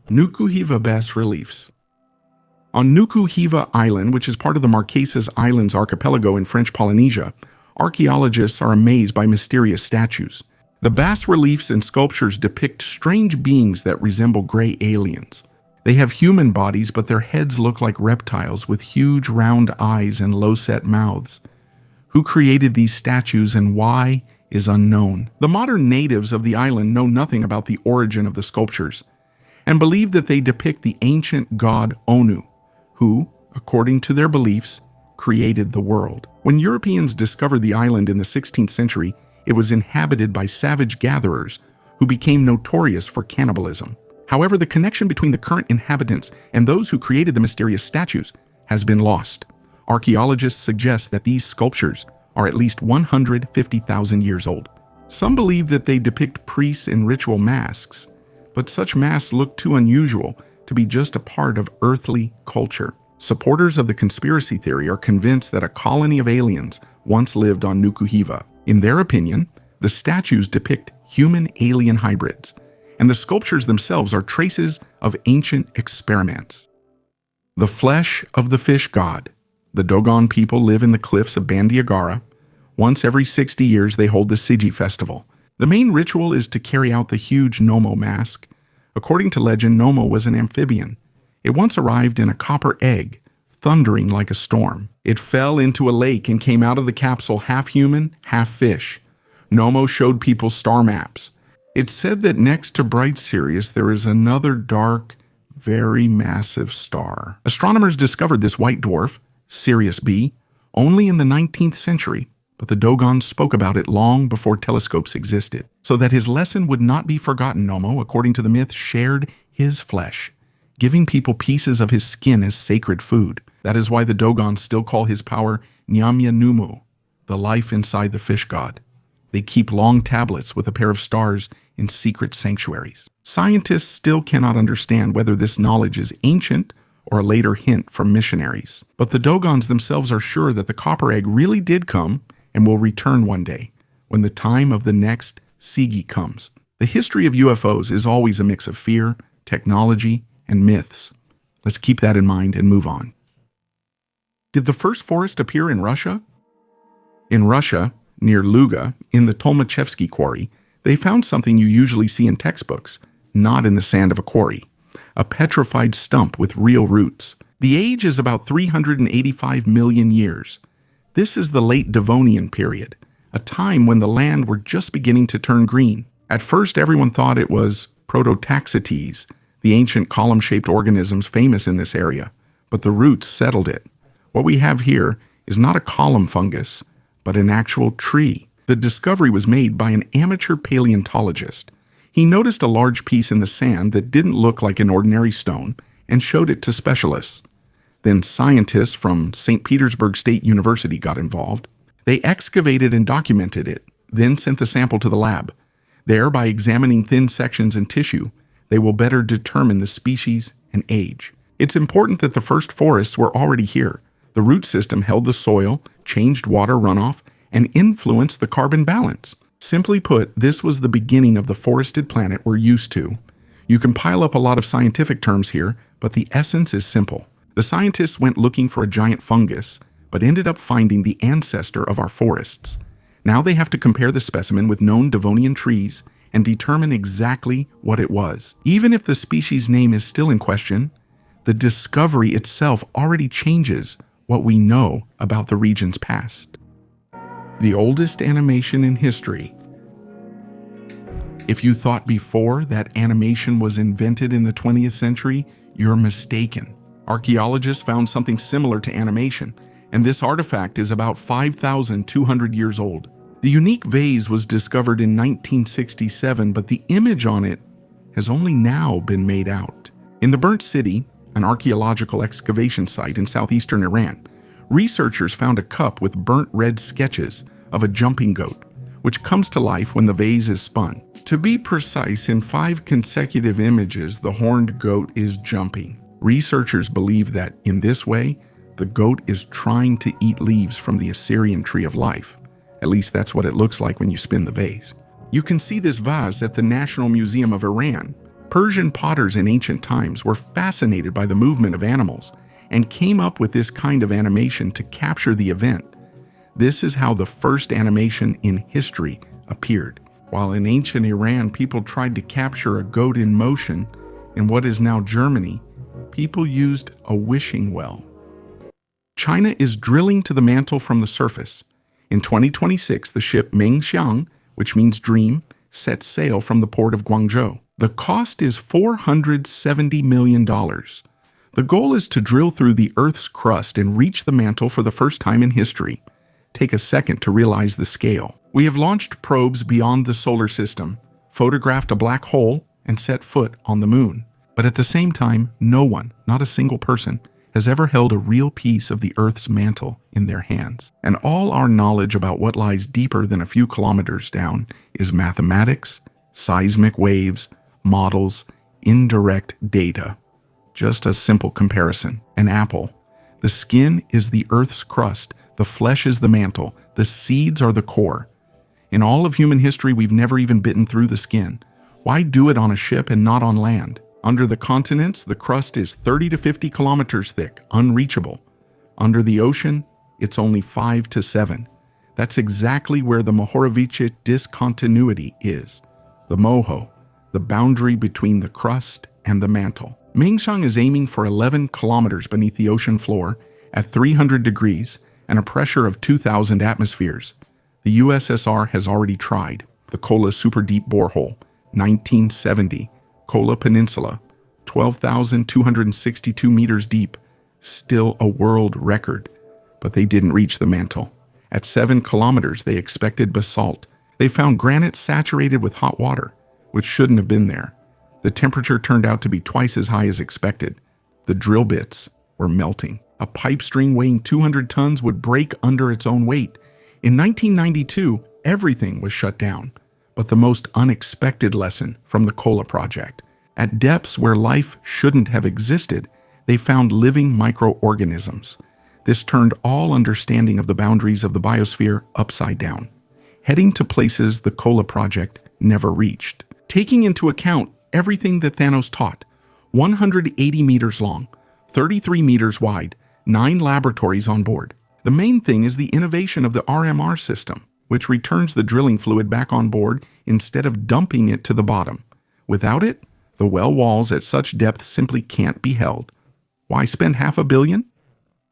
Nukuhiva bas-reliefs. On Nukuhiva Island, which is part of the Marquesas Islands archipelago in French Polynesia, archaeologists are amazed by mysterious statues. The bas-reliefs and sculptures depict strange beings that resemble gray aliens. They have human bodies, but their heads look like reptiles with huge round eyes and low-set mouths. Who created these statues and why is unknown. The modern natives of the island know nothing about the origin of the sculptures and believe that they depict the ancient god Onu, who, according to their beliefs, created the world. When Europeans discovered the island in the 16th century, it was inhabited by savage gatherers who became notorious for cannibalism. However, the connection between the current inhabitants and those who created the mysterious statues has been lost. Archaeologists suggest that these sculptures are at least 150,000 years old. Some believe that they depict priests in ritual masks, but such masks look too unusual to be just a part of earthly culture. Supporters of the conspiracy theory are convinced that a colony of aliens once lived on Nukuhiva. In their opinion, the statues depict human-alien hybrids, and the sculptures themselves are traces of ancient experiments. The flesh of the fish god. The Dogon people live in the cliffs of Bandiagara. Once every 60 years, they hold the Sigi festival. The main ritual is to carry out the huge Nomo mask. According to legend, Nomo was an amphibian. It once arrived in a copper egg, thundering like a storm. It fell into a lake and came out of the capsule half human, half fish. Nomo showed people star maps. It's said that next to Bright Sirius, there is another dark, very massive star. Astronomers discovered this white dwarf, Sirius B, only in the 19th century, but the Dogons spoke about it long before telescopes existed. So that his lesson would not be forgotten, Nomo, according to the myth, shared his flesh, giving people pieces of his skin as sacred food. That is why the Dogons still call his power Nyamya Numu, the life inside the fish god. They keep long tablets with a pair of stars in secret sanctuaries. Scientists still cannot understand whether this knowledge is ancient or a later hint from missionaries. But the Dogons themselves are sure that the copper egg really did come and will return one day, when the time of the next Sigi comes. The history of UFOs is always a mix of fear, technology, and myths. Let's keep that in mind and move on. Did the first forest appear in Russia? In Russia, near Luga, in the Tolmachevsky quarry, they found something you usually see in textbooks, not in the sand of a quarry: a petrified stump with real roots. The age is about 385 million years. This is the late Devonian period, a time when the land were just beginning to turn green. At first, everyone thought it was Prototaxites, the ancient column-shaped organisms famous in this area, but the roots settled it. What we have here is not a column fungus, but an actual tree. The discovery was made by an amateur paleontologist. He noticed a large piece in the sand that didn't look like an ordinary stone and showed it to specialists. Then scientists from St. Petersburg State University got involved. They excavated and documented it, then sent the sample to the lab. There, by examining thin sections and tissue, they will better determine the species and age. It's important that the first forests were already here. The root system held the soil, changed water runoff, and influenced the carbon balance. Simply put, this was the beginning of the forested planet we're used to. You can pile up a lot of scientific terms here, but the essence is simple. The scientists went looking for a giant fungus, but ended up finding the ancestor of our forests. Now they have to compare the specimen with known Devonian trees and determine exactly what it was. Even if the species name is still in question, the discovery itself already changes what we know about the region's past. The oldest animation in history. If you thought before that animation was invented in the 20th century, you're mistaken. Archaeologists found something similar to animation, and this artifact is about 5,200 years old. The unique vase was discovered in 1967, but the image on it has only now been made out. In the Burnt City, an archaeological excavation site in southeastern Iran, researchers found a cup with burnt red sketches of a jumping goat, which comes to life when the vase is spun. To be precise, in 5 consecutive images, the horned goat is jumping. Researchers believe that, in this way, the goat is trying to eat leaves from the Assyrian tree of life. At least that's what it looks like when you spin the vase. You can see this vase at the National Museum of Iran. Persian potters in ancient times were fascinated by the movement of animals and came up with this kind of animation to capture the event. This is how the first animation in history appeared. While in ancient Iran people tried to capture a goat in motion, in what is now Germany, people used a wishing well. China is drilling to the mantle from the surface. In 2026, the ship Mengxiang, which means dream, set sail from the port of Guangzhou. The cost is $470 million. The goal is to drill through the Earth's crust and reach the mantle for the first time in history. Take a second to realize the scale. We have launched probes beyond the solar system, photographed a black hole, and set foot on the moon. But at the same time, no one, not a single person, has ever held a real piece of the Earth's mantle in their hands. And all our knowledge about what lies deeper than a few kilometers down is mathematics, seismic waves, models, indirect data. Just a simple comparison. An apple. The skin is the Earth's crust, the flesh is the mantle, the seeds are the core. In all of human history, we've never even bitten through the skin. Why do it on a ship and not on land? Under the continents, the crust is 30 to 50 kilometers thick, unreachable. Under the ocean, it's only 5 to 7. That's exactly where the Mohorovičić discontinuity is. The moho, the boundary between the crust and the mantle. Mengxiang is aiming for 11 kilometers beneath the ocean floor at 300 degrees and a pressure of 2,000 atmospheres. The USSR has already tried. The Kola Super Deep Borehole, 1970. Kola Peninsula, 12,262 meters deep. Still a world record. But they didn't reach the mantle. At 7 kilometers, they expected basalt. They found granite saturated with hot water, which shouldn't have been there. The temperature turned out to be twice as high as expected. The drill bits were melting. A pipe string weighing 200 tons would break under its own weight. In 1992, everything was shut down. But the most unexpected lesson from the Kola project. At depths where life shouldn't have existed, They found living microorganisms. This turned all understanding of the boundaries of the biosphere upside down, heading to places the Kola project never reached. Taking into account everything that Thanos taught, 180 meters long, 33 meters wide, 9 laboratories on board. The main thing is the innovation of the RMR system, which returns the drilling fluid back on board instead of dumping it to the bottom. Without it, the well walls at such depth simply can't be held. Why spend $500 million?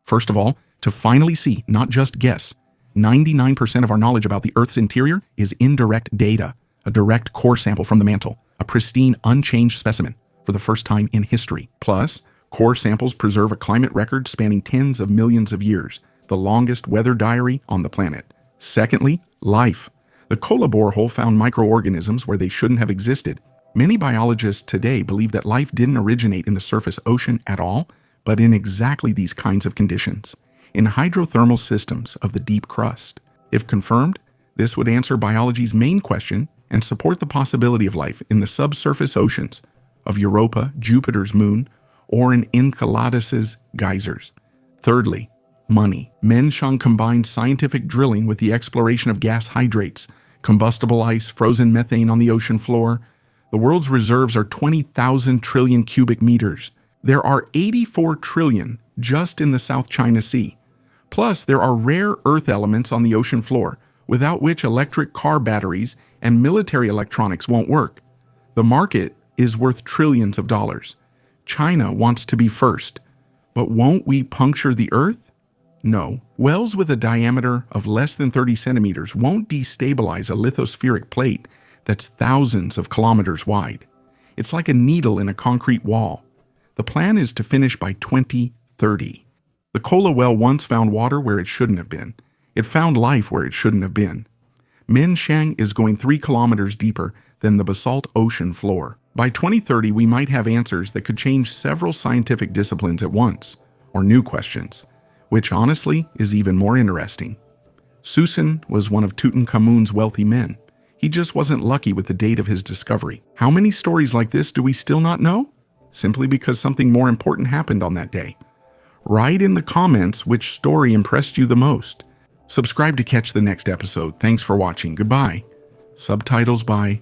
First of all, to finally see, not just guess. 99% of our knowledge about the Earth's interior is indirect data, a direct core sample from the mantle, a pristine, unchanged specimen for the first time in history. Plus, core samples preserve a climate record spanning tens of millions of years, the longest weather diary on the planet. Secondly, life. The Kola borehole found microorganisms where they shouldn't have existed. Many biologists today believe that life didn't originate in the surface ocean at all, but in exactly these kinds of conditions, in hydrothermal systems of the deep crust. If confirmed, this would answer biology's main question and support the possibility of life in the subsurface oceans of Europa, Jupiter's moon, or in Enceladus's geysers. Thirdly, money. Menshang combined scientific drilling with the exploration of gas hydrates, combustible ice, frozen methane on the ocean floor. The world's reserves are 20,000 trillion cubic meters. There are 84 trillion just in the South China Sea. Plus, there are rare earth elements on the ocean floor, without which electric car batteries and military electronics won't work. The market is worth trillions of dollars. China wants to be first. But won't we puncture the Earth? No. Wells with a diameter of less than 30 centimeters won't destabilize a lithospheric plate that's thousands of kilometers wide. It's like a needle in a concrete wall. The plan is to finish by 2030. The Kola well once found water where it shouldn't have been. It found life where it shouldn't have been. Menshang is going 3 kilometers deeper than the basalt ocean floor. By 2030, we might have answers that could change several scientific disciplines at once, or new questions, which honestly is even more interesting. Susan was one of Tutankhamun's wealthy men. He just wasn't lucky with the date of his discovery. How many stories like this do we still not know? Simply because something more important happened on that day. Write in the comments which story impressed you the most. Subscribe to catch the next episode. Thanks for watching. Goodbye. Subtitles by